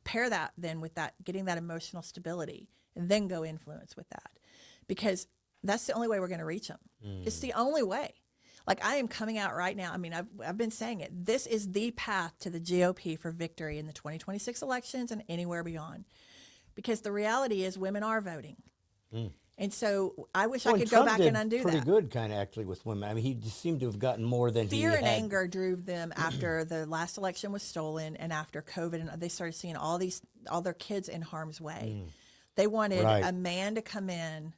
Pair that then with that, getting that emotional stability, and then go influence with that, because that's the only way we're going to reach them. It's the only way. Like, I am coming out right now. I mean, I've been saying it. This is the path to the GOP for victory in the 2026 elections and anywhere beyond, because the reality is women are voting. And so I wish I could go back and undo that. Pretty good, kind of, actually, with women. I mean, he just seemed to have gotten more than he had. Fear and anger drove them after the last election was stolen and after COVID, and they started seeing all their kids in harm's way. They wanted a man to come in.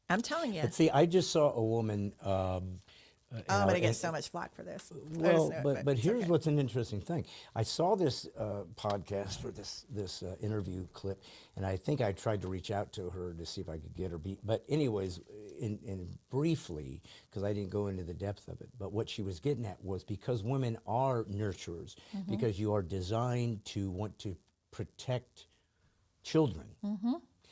I'm telling you. But see, I just saw a woman. I'm going to get so much flack for this. Well, but here's what's an interesting thing. I saw this podcast or this interview clip, and I think I tried to reach out to her to see if I could get her beat. But anyways, in briefly, because I didn't go into the depth of it, but what she was getting at was, because women are nurturers, because you are designed to want to protect children.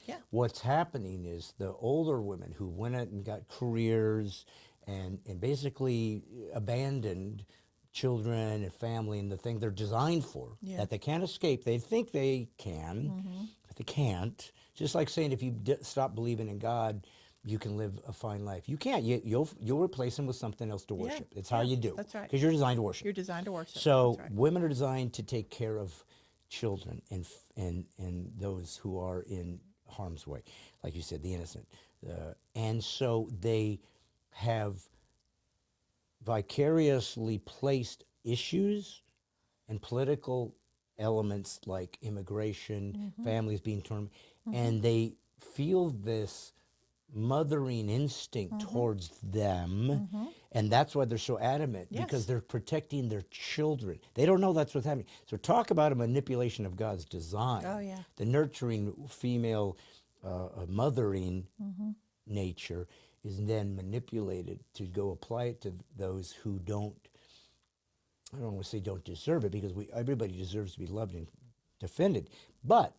Yeah. What's happening is the older women who went out and got careers and basically abandoned children and family and the thing they're designed for, that they can't escape. They think they can, but they can't. Just like saying, if you stop believing in God, you can live a fine life. You can't. You'll replace them with something else to worship. It's how you do. That's right. Because you're designed to worship. You're designed to worship. So That's right. women are designed to take care of children and those who are in harm's way, like you said, the innocent. And so they have vicariously placed issues and political elements like immigration, families being torn, and they feel this mothering instinct towards them, and that's why they're so adamant, because they're protecting their children. They don't know that's what's happening. So talk about a manipulation of God's design. Oh, yeah. The nurturing female mothering nature is then manipulated to go apply it to those who don't, I don't want to say don't deserve it, because everybody deserves to be loved and defended. But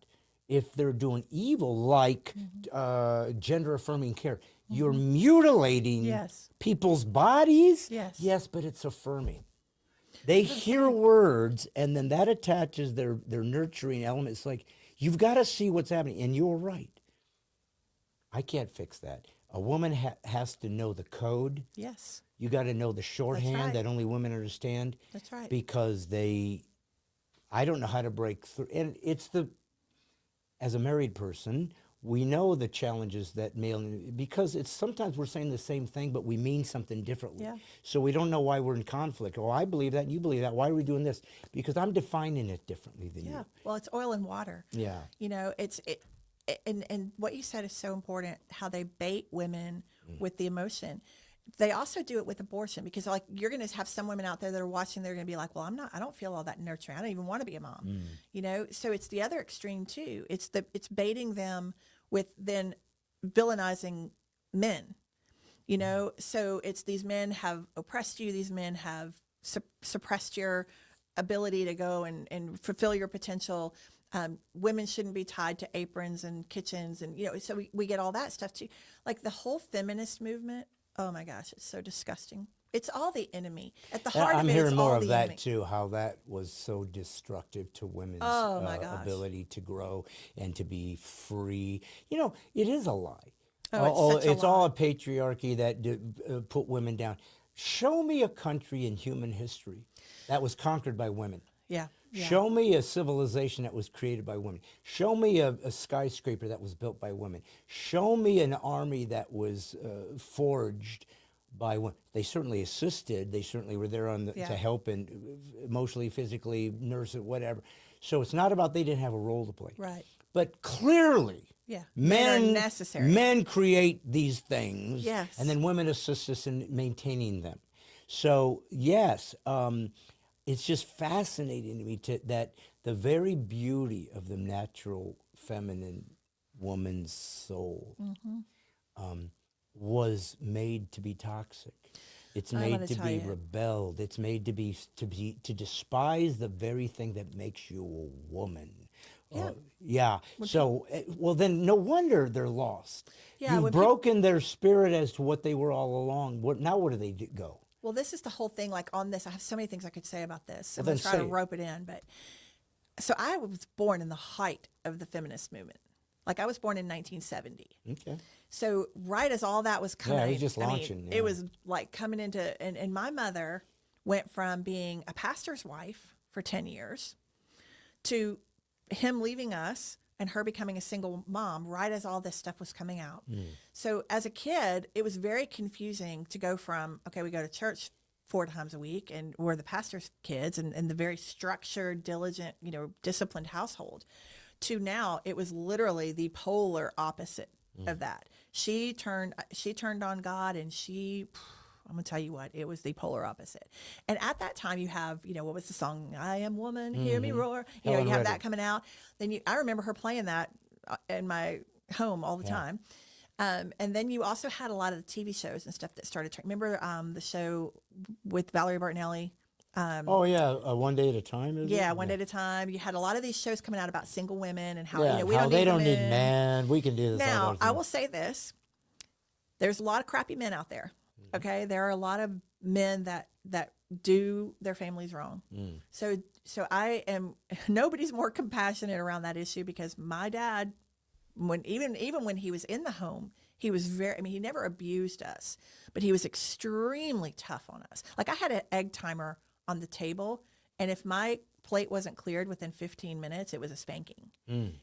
if they're doing evil, like gender-affirming care, you're mutilating people's bodies. Yes, but it's affirming. They hear words, and then that attaches their nurturing element. It's like, you've got to see what's happening, and you're right. I can't fix that. A woman has to know the code. Yes. You got to know the shorthand that only women understand. That's right. Because I don't know how to break through. And as a married person, we know the challenges that because sometimes we're saying the same thing, but we mean something differently. Yeah. So we don't know why we're in conflict. Oh, I believe that, and you believe that. Why are we doing this? Because I'm defining it differently than you. Yeah. Well, it's oil and water. Yeah. You know, and what you said is so important, how they bait women with the emotion. They also do it with abortion, because like, you're going to have some women out there that are watching, they're going to be like, well, I don't feel all that nurturing. I don't even want to be a mom. You know, so it's the other extreme too. It's baiting them with then villainizing men, you know? So it's, these men have oppressed you. These men have suppressed your ability to go and fulfill your potential. Women shouldn't be tied to aprons and kitchens, and, you know, so we get all that stuff too. Like the whole feminist movement, oh my gosh, it's so disgusting. It's all the enemy. At the heart I'm of it, hearing it's more all of the that enemy. too, how that was so destructive to women's Oh my gosh. ability to grow and to be free. You know, it is a lie. Oh, it's such a it's all a lot. patriarchy that put women down. Show me a country in human history that was conquered by women. Yeah. Yeah. Show me a civilization that was created by women. Show me a skyscraper that was built by women. Show me an army that was forged by women. They certainly assisted. They certainly were there to help and emotionally, physically, nurse it, whatever. So it's not about they didn't have a role to play. Right. But clearly, Yeah. Men men are necessary. Men create these things, Yes. and then women assist us in maintaining them. So yes, it's just fascinating to me that the very beauty of the natural feminine woman's soul was made to be toxic. It's I made wanna to tell be you. rebelled. It's made to despise the very thing that makes you a woman. Yeah. Yeah. So, well, then no wonder they're lost. Yeah, You've when broken their spirit as to what they were all along. Now where do they go? Well, this is the whole thing. Like on this, I have so many things I could say about this. I'm Well, going to then try to say it. rope it in. But so I was born in the height of the feminist movement. Like I was born in 1970. Okay. So right as all that was coming, it was just launching, yeah. it was like coming into, and my mother went from being a pastor's wife for 10 years to him leaving us and her becoming a single mom right as all this stuff was coming out. So as a kid, it was very confusing to go from, okay, we go to church 4 times a week and we're the pastor's kids and the very structured, diligent, disciplined household, to now it was literally the polar opposite of that. She turned on God, and I'm gonna tell you what, it was the polar opposite. And at that time, you have, what was the song? I am woman, hear me roar. You Helen have Reddy. that coming out. Then I remember her playing that in my home all the time. And then you also had a lot of the TV shows and stuff that started. Remember the show with Valerie Bertinelli? Oh yeah, One Day at a Time. Is Yeah, it? One Day at a Time. You had a lot of these shows coming out about single women and how Yeah, we how don't they need don't the need men. men. We can do this. all Now, the I time. will say this. There's a lot of crappy men out there. Mm-hmm. Okay? There are a lot of men that do their families wrong. Mm. So I am nobody's more compassionate around that issue, because my dad, even when he was in the home, he was he never abused us, but he was extremely tough on us. Like I had an egg timer on the table, and if my plate wasn't cleared within 15 minutes, it was a spanking.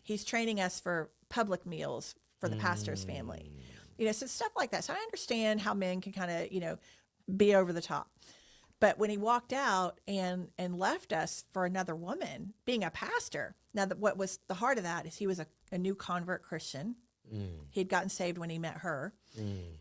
He's training us for public meals for the pastor's family. So stuff like that. So I understand how men can kind of, be over the top. But when he walked out and left us for another woman, being a pastor, now what was the heart of that is he was a new convert Christian. He had gotten saved when he met her,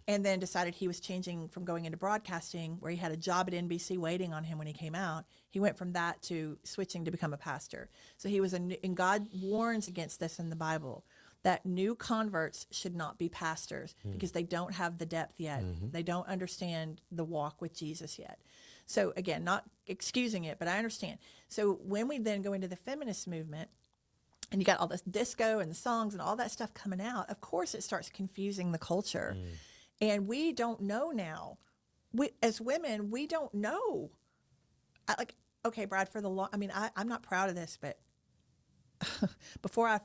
and then decided he was changing from going into broadcasting, where he had a job at NBC waiting on him when he came out. He went from that to switching to become a pastor. So he was and God warns against this in the Bible, that new converts should not be pastors because they don't have the depth yet. They don't understand the walk with Jesus yet. So again, not excusing it, but I understand. So when we then go into the feminist movement, and you got all this disco and the songs and all that stuff coming out, of course it starts confusing the culture. And we don't know now. As women, we don't know. Okay, Brad, I'm not proud of this, but before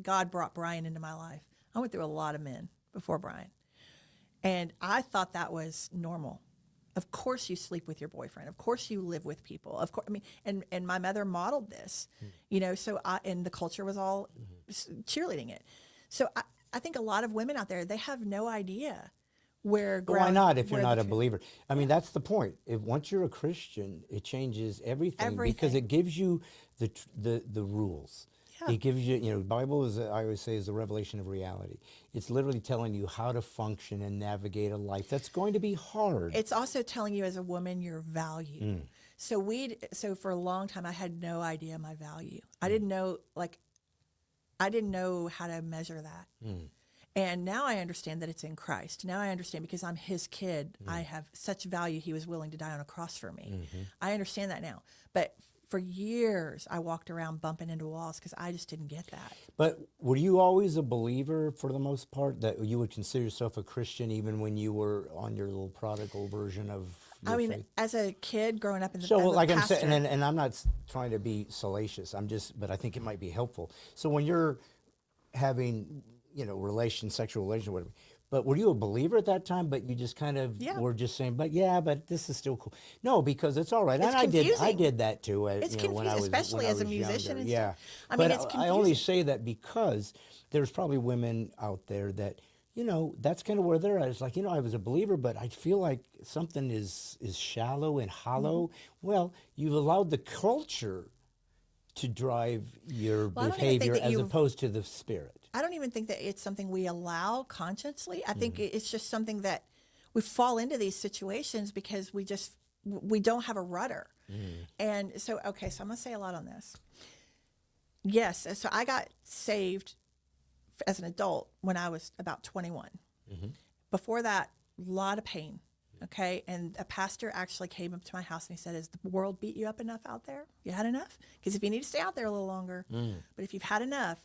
God brought Brian into my life, I went through a lot of men before Brian. And I thought that was normal. Of course you sleep with your boyfriend. Of course you live with people. Of course, and my mother modeled this, so and the culture was all cheerleading it. So I think a lot of women out there, they have no idea where But why not if you're where not the a truth- believer? I mean, that's the point. Once you're a Christian, it changes everything because Everything. it gives you the rules. Yeah. It gives you, the Bible is, I always say, is the revelation of reality. It's literally telling you how to function and navigate a life that's going to be hard. It's also telling you as a woman your value. So for a long time, I had no idea my value. I didn't know how to measure that. And now I understand that it's in Christ. Now I understand because I'm his kid, I have such value. He was willing to die on a cross for me. I understand that now. But for years, I walked around bumping into walls because I just didn't get that. But were you always a believer for the most part, that you would consider yourself a Christian even when you were on your little prodigal version of your faith? As a kid growing up in the So, as a like I'm pastor, saying, and I'm not trying to be salacious. But I think it might be helpful. So when you're having, sexual relations, whatever, But were you a believer at that time? But you just kind of Yeah. were just saying, but this is still cool. No, because it's all right. It's and I confusing. did that too. It's when I was, especially when I as a was musician younger. and Yeah. stuff. I mean, but it's I only confusing. say that because there's probably women out there that, that's kind of where they're at. It's like, I was a believer, but I feel like something is shallow and hollow. Mm-hmm. Well, you've allowed the culture to drive your Well, I don't even think behavior that as you've- opposed to the spirit. I don't even think that it's something we allow consciously. I Mm. think it's just something that we fall into these situations because we don't have a rudder. Mm. And so, okay, so I'm going to say a lot on this. Yes, so I got saved as an adult when I was about 21. Mm-hmm. Before that, a lot of pain. Okay. And a pastor actually came up to my house and he said, "Has the world beat you up enough out there? You had enough? Because if you need to stay out there a little longer, but if you've had enough,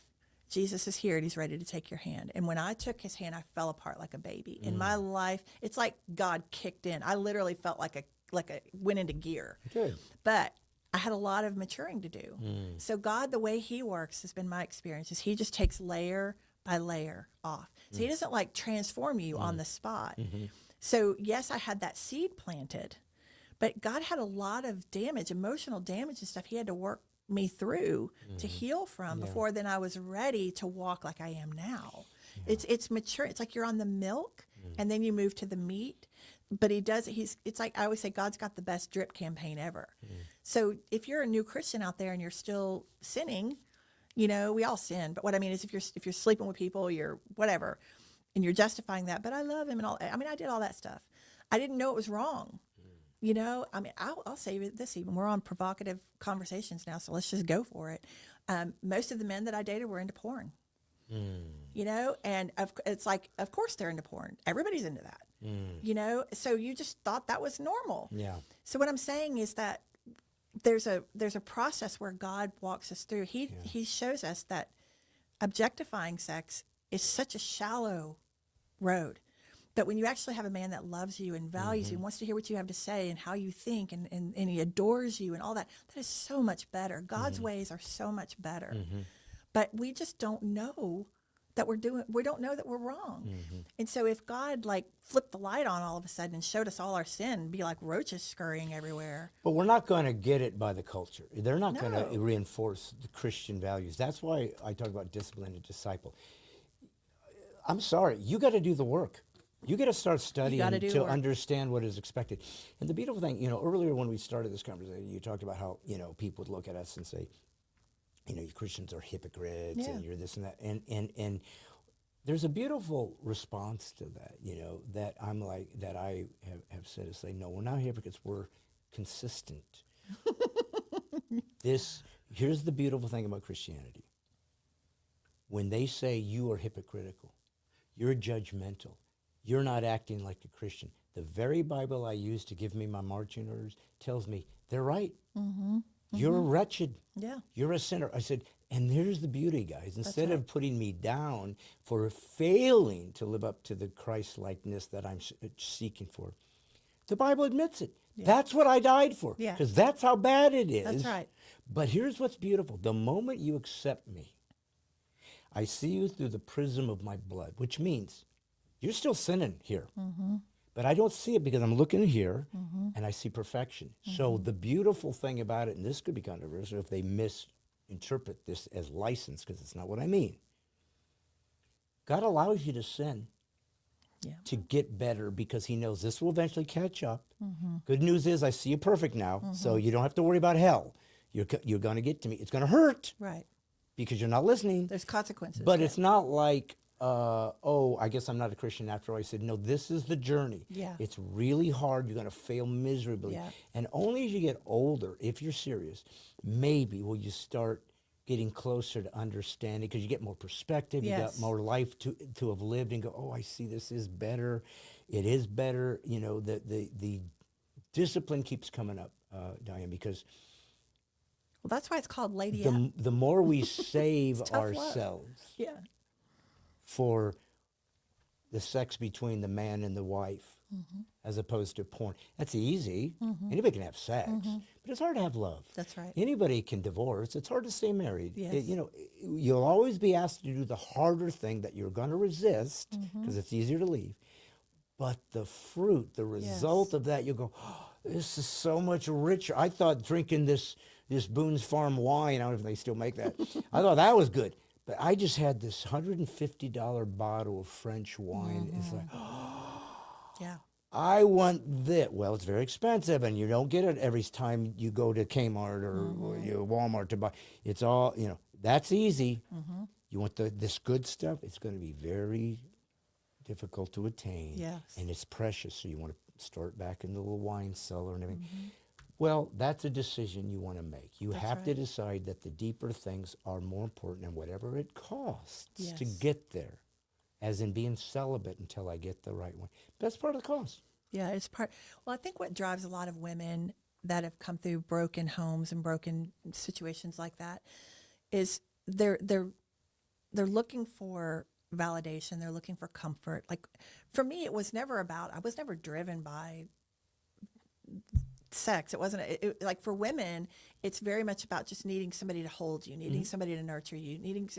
Jesus is here and he's ready to take your hand." And when I took his hand, I fell apart like a baby. In my life, it's like God kicked in. I literally felt like a went into gear. Good. But I had a lot of maturing to do. So God, the way he works has been my experience is he just takes layer by layer off. So he doesn't like transform you on the spot. So yes, I had that seed planted, but God had a lot of damage, emotional damage and stuff he had to work me through to heal from before then I was ready to walk like I am now. It's mature. It's like you're on the milk and then you move to the meat. But it's like I always say, God's got the best drip campaign ever. So if you're a new Christian out there and you're still sinning, we all sin. But what I mean is if you're sleeping with people, you're whatever, and you're justifying that, but I love him and all. I mean, I did all that stuff. I didn't know it was wrong. I mean, I'll say this even. We're on provocative conversations now, so let's just go for it. Most of the men that I dated were into porn. And it's like, of course they're into porn. Everybody's into that. So you just thought that was normal. Yeah. So what I'm saying is that there's a process where God walks us through. He shows us that objectifying sex is such a shallow road. But when you actually have a man that loves you and values you and wants to hear what you have to say and how you think and he adores you and all that, that is so much better. God's ways are so much better. But we just don't know that we don't know that we're wrong. And so if God like flipped the light on all of a sudden and showed us all our sin, it'd be like roaches scurrying everywhere. But we're not going to get it by the culture. They're not going No. to reinforce the Christian values. That's why I talk about discipline and disciple. I'm sorry, you got to do the work. You got to start studying gotta do to work. understand what is expected. And the beautiful thing, earlier when we started this conversation, you talked about how, people would look at us and say, you Christians are hypocrites and you're this and that. And there's a beautiful response to that, that I'm like, that I have said is say, no, we're not hypocrites, we're consistent. Here's the beautiful thing about Christianity. When they say you are hypocritical, you're judgmental, you're not acting like a Christian, the very Bible I use to give me my marching orders tells me they're right. You're wretched. Yeah. You're a sinner. I said, and there's the beauty, guys. Instead of putting me down for failing to live up to the Christ-likeness that I'm seeking for, the Bible admits it. Yeah. That's what I died for. Yeah. Because that's how bad it is. That's right. But here's what's beautiful. The moment you accept me, I see you through the prism of my blood, which means you're still sinning here. But I don't see it because I'm looking here and I see perfection. So the beautiful thing about it, and this could be controversial if they misinterpret this as license, because it's not what I mean. God allows you to sin to get better because he knows this will eventually catch up. Good news is I see you perfect now, so you don't have to worry about hell. You're going to get to me. It's going to hurt Right. because you're not listening. There's consequences. But it's not like, I guess I'm not a Christian after all. I said, no, this is the journey. Yeah. It's really hard. You're going to fail miserably. Yeah. And only as you get older, if you're serious, maybe will you start getting closer to understanding because you get more perspective. You got more life to have lived and go, oh, I see this is better. It is better. The discipline keeps coming up, Diane, because well, that's why it's called Lady Up. the more we save tough love. ourselves Yeah. for the sex between the man and the wife, as opposed to porn. That's easy. Anybody can have sex, but it's hard to have love. That's right. Anybody can divorce. It's hard to stay married. Yes. You know, you'll always be asked to do the harder thing that you're going to resist because it's easier to leave. But the fruit, the result of that, you'll go, oh, this is so much richer. I thought drinking this Boone's Farm wine, I don't know if they still make that. I thought that was good. But I just had this $150 bottle of French wine. It's like, Yeah. I want this. Well, it's very expensive, and you don't get it every time you go to Kmart or Walmart to buy. It's all, you know, that's easy. You want this good stuff, it's going to be very difficult to attain. Yes. And it's precious, so you want to start back in the little wine cellar and everything. Well, that's a decision you want to make. You have to decide that the deeper things are more important than whatever it costs to get there, as in being celibate until I get the right one. That's part of the cost. Yeah, it's part. Well, I think what drives a lot of women that have come through broken homes and broken situations like that is they're looking for validation. They're looking for comfort. Like for me, it was never about. I was never driven by sex. It wasn't like for women. It's very much about just needing somebody to hold you, needing somebody to nurture you, needing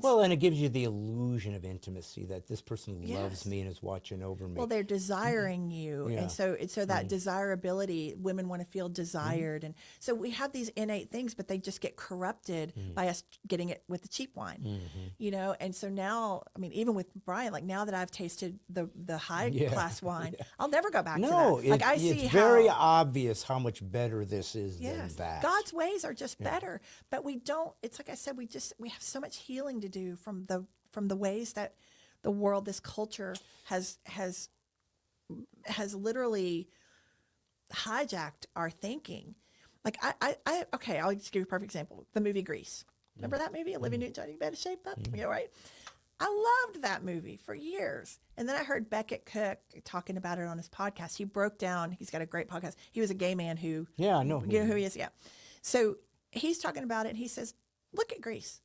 Well, and it gives you the illusion of intimacy that this person loves me and is watching over me. Well, they're desiring you, Yeah. and so that desirability, women want to feel desired, and so we have these innate things, but they just get corrupted by us getting it with the cheap wine, you know. And so now, I mean, even with Brian, like now that I've tasted the high class wine, I'll never go back to that. Like I see it's how very obvious how much better this is than that. God's ways are just better, but we don't. It's like I said, we have so much healing to do from the ways that the world, this culture has literally hijacked our thinking. Like okay, I'll just give you a perfect example. The movie Grease. Remember that movie? Olivia Newton-John, you better shape up. Yeah, right. I loved that movie for years. And then I heard Beckett Cook talking about it on his podcast. He broke down, he's got a great podcast. He was a gay man who, I know. You know who he is? Yeah. So he's talking about it and he says, look at Grease.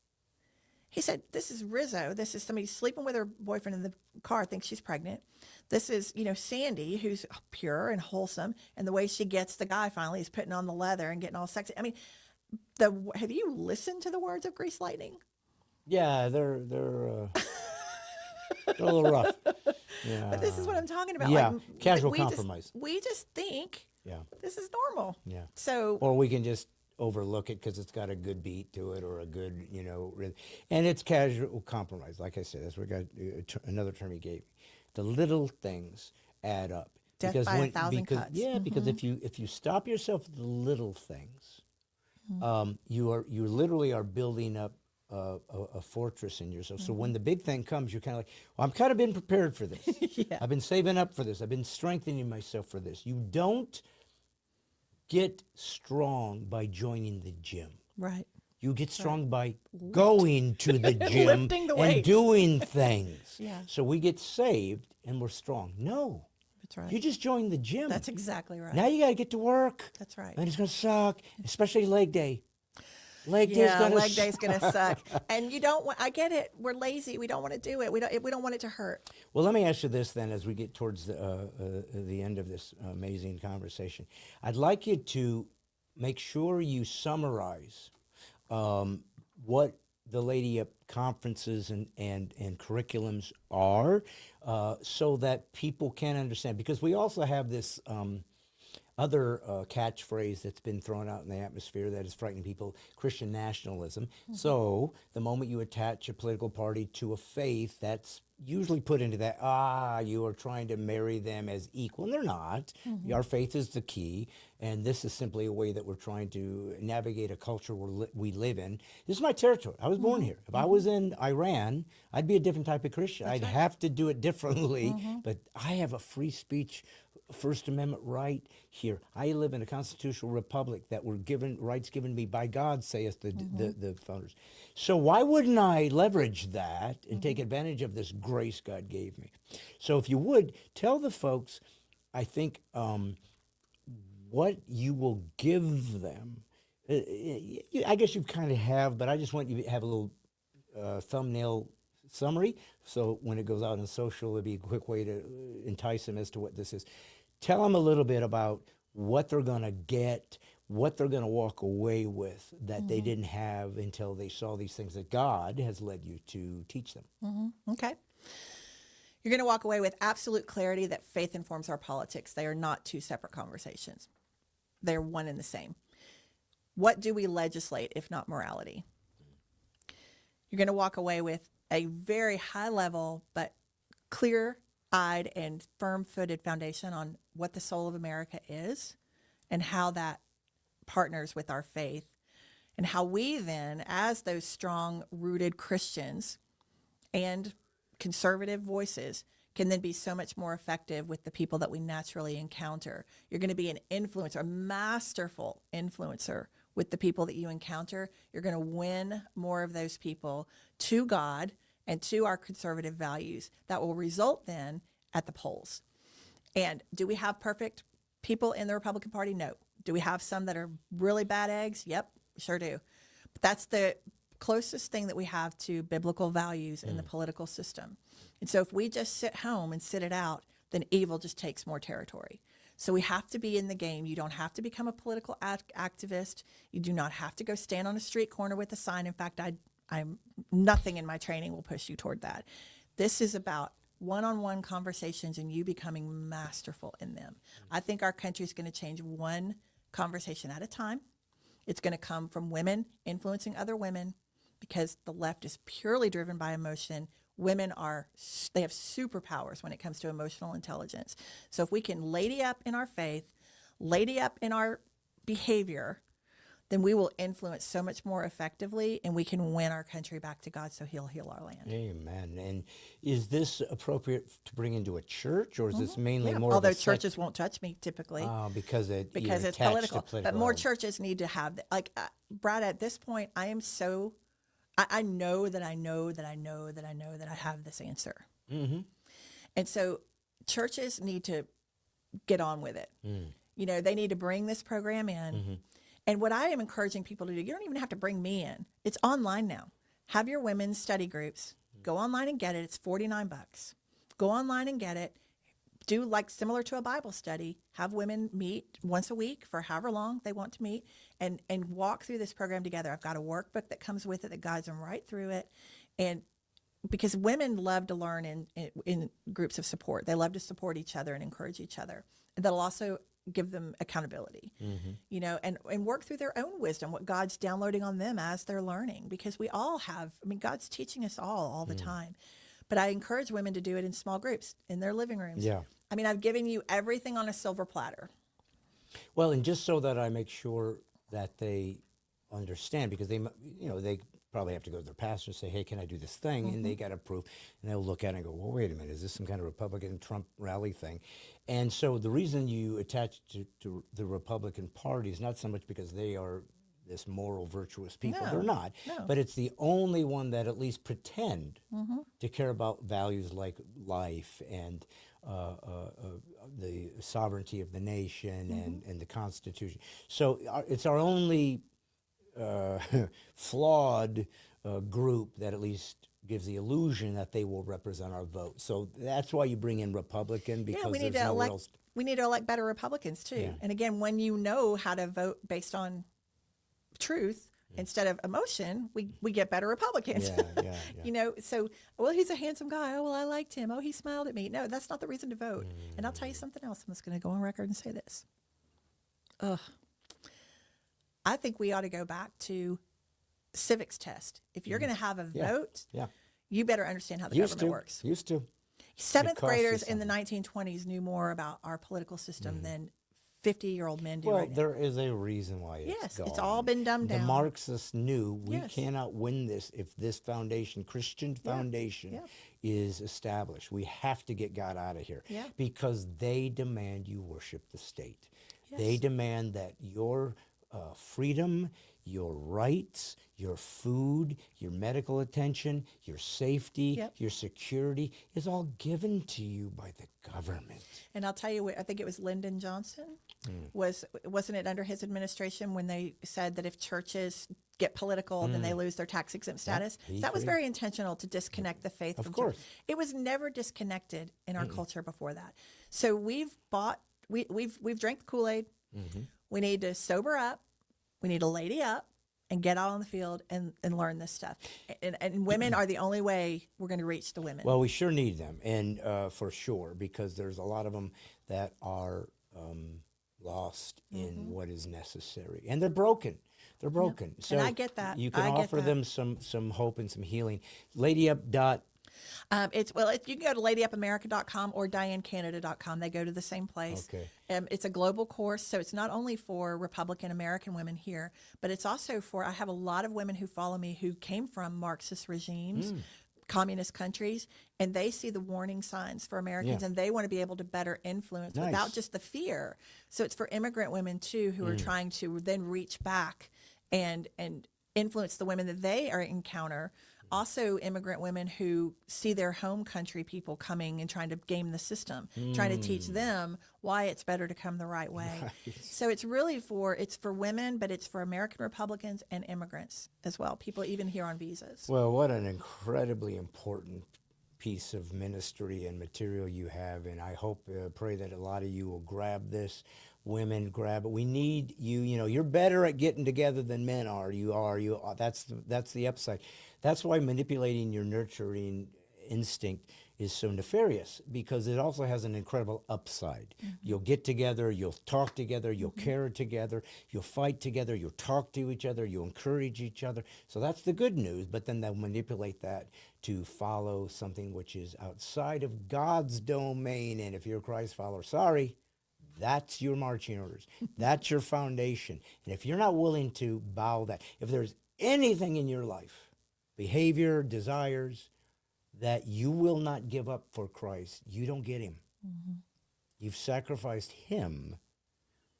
He said, this is Rizzo. This is somebody sleeping with her boyfriend in the car, thinks she's pregnant. This is, Sandy, who's pure and wholesome. And the way she gets the guy finally is putting on the leather and getting all sexy. I mean, have you listened to the words of Grease Lightning? Yeah, they're a little rough. Yeah. But this is what I'm talking about. Yeah, like, casual compromise. We just think this is normal. Yeah. So, or we can just overlook it because it's got a good beat to it or a good, and it's casual compromise. Like I said, that's what another term he gave me. The little things add up. Death by a thousand cuts. Yeah, because if you stop yourself at the little things, you literally are building up a fortress in yourself. So when the big thing comes, you're kind of like, well, I'm kind of been prepared for this. I've been saving up for this. I've been strengthening myself for this. You don't get strong by joining the gym. Right. You get strong by going to the gym Lifting the and weights. doing things. Yeah. So we get saved and we're strong. No. That's right. You just joined the gym. That's exactly right. Now you got to get to work. That's right. And it's going to suck, especially leg day. Leg day's going to leg day's going to suck. And you don't want, I get it. We're lazy. We don't want to do it. We don't want it to hurt. Well, let me ask you this then as we get towards the end of this amazing conversation. I'd like you to make sure you summarize what the Lady Up conferences and curriculums are so that people can understand. Because we also have this other catchphrase that's been thrown out in the atmosphere that is frightening people, Christian nationalism. So the moment you attach a political party to a faith, that's usually put into that, you are trying to marry them as equal. And they're not. Our faith is the key. And this is simply a way that we're trying to navigate a culture we live in. This is my territory. I was born here. If I was in Iran, I'd be a different type of Christian. I'd have to do it differently. But I have a free speech First Amendment right here. I live in a constitutional republic that were given rights given me by God, saith the founders. So why wouldn't I leverage that and take advantage of this grace God gave me? So if you would, tell the folks, I think, what you will give them. I guess you kind of have, but I just want you to have a little thumbnail summary. So when it goes out on social, it'd be a quick way to entice them as to what this is. Tell them a little bit about what they're going to get, what they're going to walk away with that they didn't have until they saw these things that God has led you to teach them. Okay. You're going to walk away with absolute clarity that faith informs our politics. They are not two separate conversations. They're one and the same. What do we legislate if not morality? You're going to walk away with a very high level but clear-eyed and firm-footed foundation on what the soul of America is and how that partners with our faith, and how we then, as those strong-rooted Christians and conservative voices, can then be so much more effective with the people that we naturally encounter. You're going to be an influencer, a masterful influencer with the people that you encounter. You're going to win more of those people to God and to our conservative values that will result then at the polls. And do we have perfect people in the Republican Party? No. Do we have some that are really bad eggs? Yep, sure do. But that's the closest thing that we have to biblical values in the political system. And so if we just sit home and sit it out, then evil just takes more territory. So we have to be in the game. You don't have to become a political activist. You do not have to go stand on a street corner with a sign. In fact, I'm nothing in my training will push you toward that. This is about one-on-one conversations and you becoming masterful in them. I think our country is going to change one conversation at a time. It's going to come from women influencing other women, because the left is purely driven by emotion. Women they have superpowers when it comes to emotional intelligence. So if we can lady up in our faith, lady up in our behavior, then we will influence so much more effectively, and we can win our country back to God so he'll heal our land. Amen. And is this appropriate to bring into a church, or is this mainly more Although of a churches won't touch me typically. because it's attached political. to political. But more churches need to have, Brad, at this point, I am so, I know that I know that I know that I know that I have this answer. Mm-hmm. And so churches need to get on with it. You know, they need to bring this program in. Mm-hmm. And what I am encouraging people to do, you don't even have to bring me in. It's online now. Have your women's study groups. Go online and get it. It's $49. Go online and get it. Do like similar to a Bible study. Have women meet once a week for however long they want to meet and walk through this program together. I've got a workbook that comes with it that guides them right through it. And because women love to learn in groups of support. They love to support each other and encourage each other. And that'll also give them accountability, you know, and work through their own wisdom, what God's downloading on them as they're learning, because we all have, God's teaching us all the time. But I encourage women to do it in small groups in their living rooms. Yeah. I've given you everything on a silver platter. Well, and just so that I make sure that they understand, because they probably have to go to their pastor and say, hey, can I do this thing? And they got to prove. And they'll look at it and go, well, wait a minute, is this some kind of Republican Trump rally thing? And so the reason you attach to the Republican Party is not so much because they are this moral, virtuous people. No, they're not. no. But it's the only one that at least pretend to care about values like life and the sovereignty of the nation and the Constitution. So it's our only flawed group that at least gives the illusion that they will represent our vote. So that's why you bring in Republican, because we need there's to nowhere elect. else. We need to elect better Republicans too. Yeah. And again, when you know how to vote based on truth instead of emotion, we get better Republicans. Yeah. You know, so, well, he's a handsome guy. Oh, well, I liked him. Oh, he smiled at me. No, that's not the reason to vote. And I'll tell you something else. I'm just going to go on record and say this. I think we ought to go back to civics test. If you're going to have a vote, you better understand how the government works. Used to. Seventh costs you graders in the 1920s knew more about our political system than 50-year-old men do Well, right now. there is a reason why Yes, it's it's gone. all been dumbed down. The Marxists knew we Yes. cannot win this if this foundation, Christian foundation, is established. We have to get God out of here because they demand you worship the state. They demand that your freedom, your rights, your food, your medical attention, your safety, your security is all given to you by the government. And I'll tell you what, I think it was Lyndon Johnson. Wasn't it under his administration when they said that if churches get political, then they lose their tax exempt status. he That was agreed. very intentional to disconnect the faith Of from course. church. It was never disconnected in our culture before that. So we've drank the Kool-Aid. We need to sober up. We need to lady up and get out on the field and learn this stuff. And women are the only way we're going to reach the women. Well, we sure need them, and for sure, because there's a lot of them that are lost in what is necessary, and they're broken. They're broken. So I get that. You can I get offer that. them some hope and some healing. LadyUp. You can go to ladyupamerica.com or dianecanada.com. They go to the same place. Okay. It's a global course, so it's not only for Republican American women here, but it's also for, I have a lot of women who follow me who came from Marxist regimes, communist countries, and they see the warning signs for Americans, Yeah. and they want to be able to better influence Nice. without just the fear. So it's for immigrant women too, who are trying to then reach back and influence the women that they encounter. Also, immigrant women who see their home country people coming and trying to game the system, trying to teach them why it's better to come the right way. So it's really for women, but it's for American Republicans and immigrants as well, people even here on visas. Well, what an incredibly important piece of ministry and material you have, and I hope, pray that a lot of you will grab this. Women, grab it. We need you. You know, you're better at getting together than men are. You are. That's the upside. That's why manipulating your nurturing instinct is so nefarious, because it also has an incredible upside. You'll get together, you'll talk together, you'll care together, you'll fight together, you'll talk to each other, you'll encourage each other. So that's the good news, but then they'll manipulate that to follow something which is outside of God's domain. And if you're a Christ follower, sorry, that's your marching orders. That's your foundation. And if you're not willing to bow that, if there's anything in your life, behavior, desires, that you will not give up for Christ, you don't get him. You've sacrificed him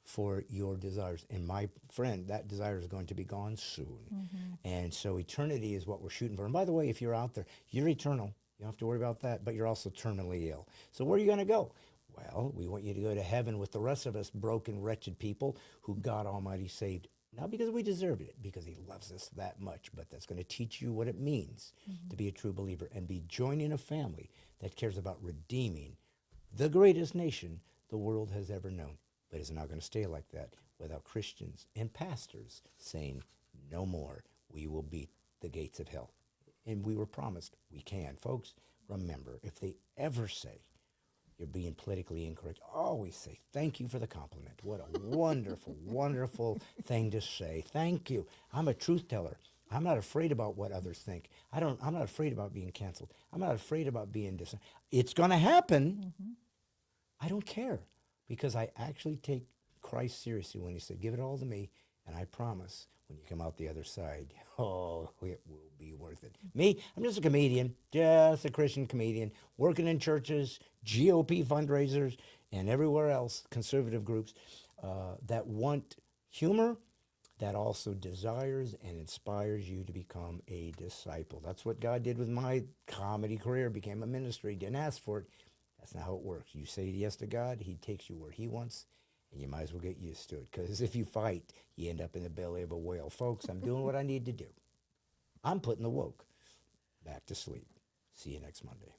for your desires. And my friend, that desire is going to be gone soon. And so eternity is what we're shooting for. And by the way, if you're out there, you're eternal. You don't have to worry about that, but you're also terminally ill. So where are you going to go? Well, we want you to go to heaven with the rest of us broken, wretched people who God Almighty saved. Not because we deserved it, because he loves us that much, but that's going to teach you what it means to be a true believer and be joining a family that cares about redeeming the greatest nation the world has ever known. But it's not going to stay like that without Christians and pastors saying, no more, we will beat the gates of hell. And we were promised we can. Folks, remember, if they ever say you're being politically incorrect, always say, thank you for the compliment. What a wonderful, wonderful thing to say. Thank you. I'm a truth teller. I'm not afraid about what others think. I'm not afraid about being canceled. I'm not afraid about being It's going to happen. I don't care, because I actually take Christ seriously when he said, give it all to me, and I promise when you come out the other side, oh, it will be worth it. Me, I'm just a comedian, just a Christian comedian, working in churches, GOP fundraisers, and everywhere else, conservative groups that want humor, that also desires and inspires you to become a disciple. That's what God did with my comedy career, became a ministry, didn't ask for it. That's not how it works. You say yes to God, he takes you where he wants, and you might as well get used to it, because if you fight, you end up in the belly of a whale. Folks, I'm doing what I need to do. I'm putting the woke back to sleep. See you next Monday.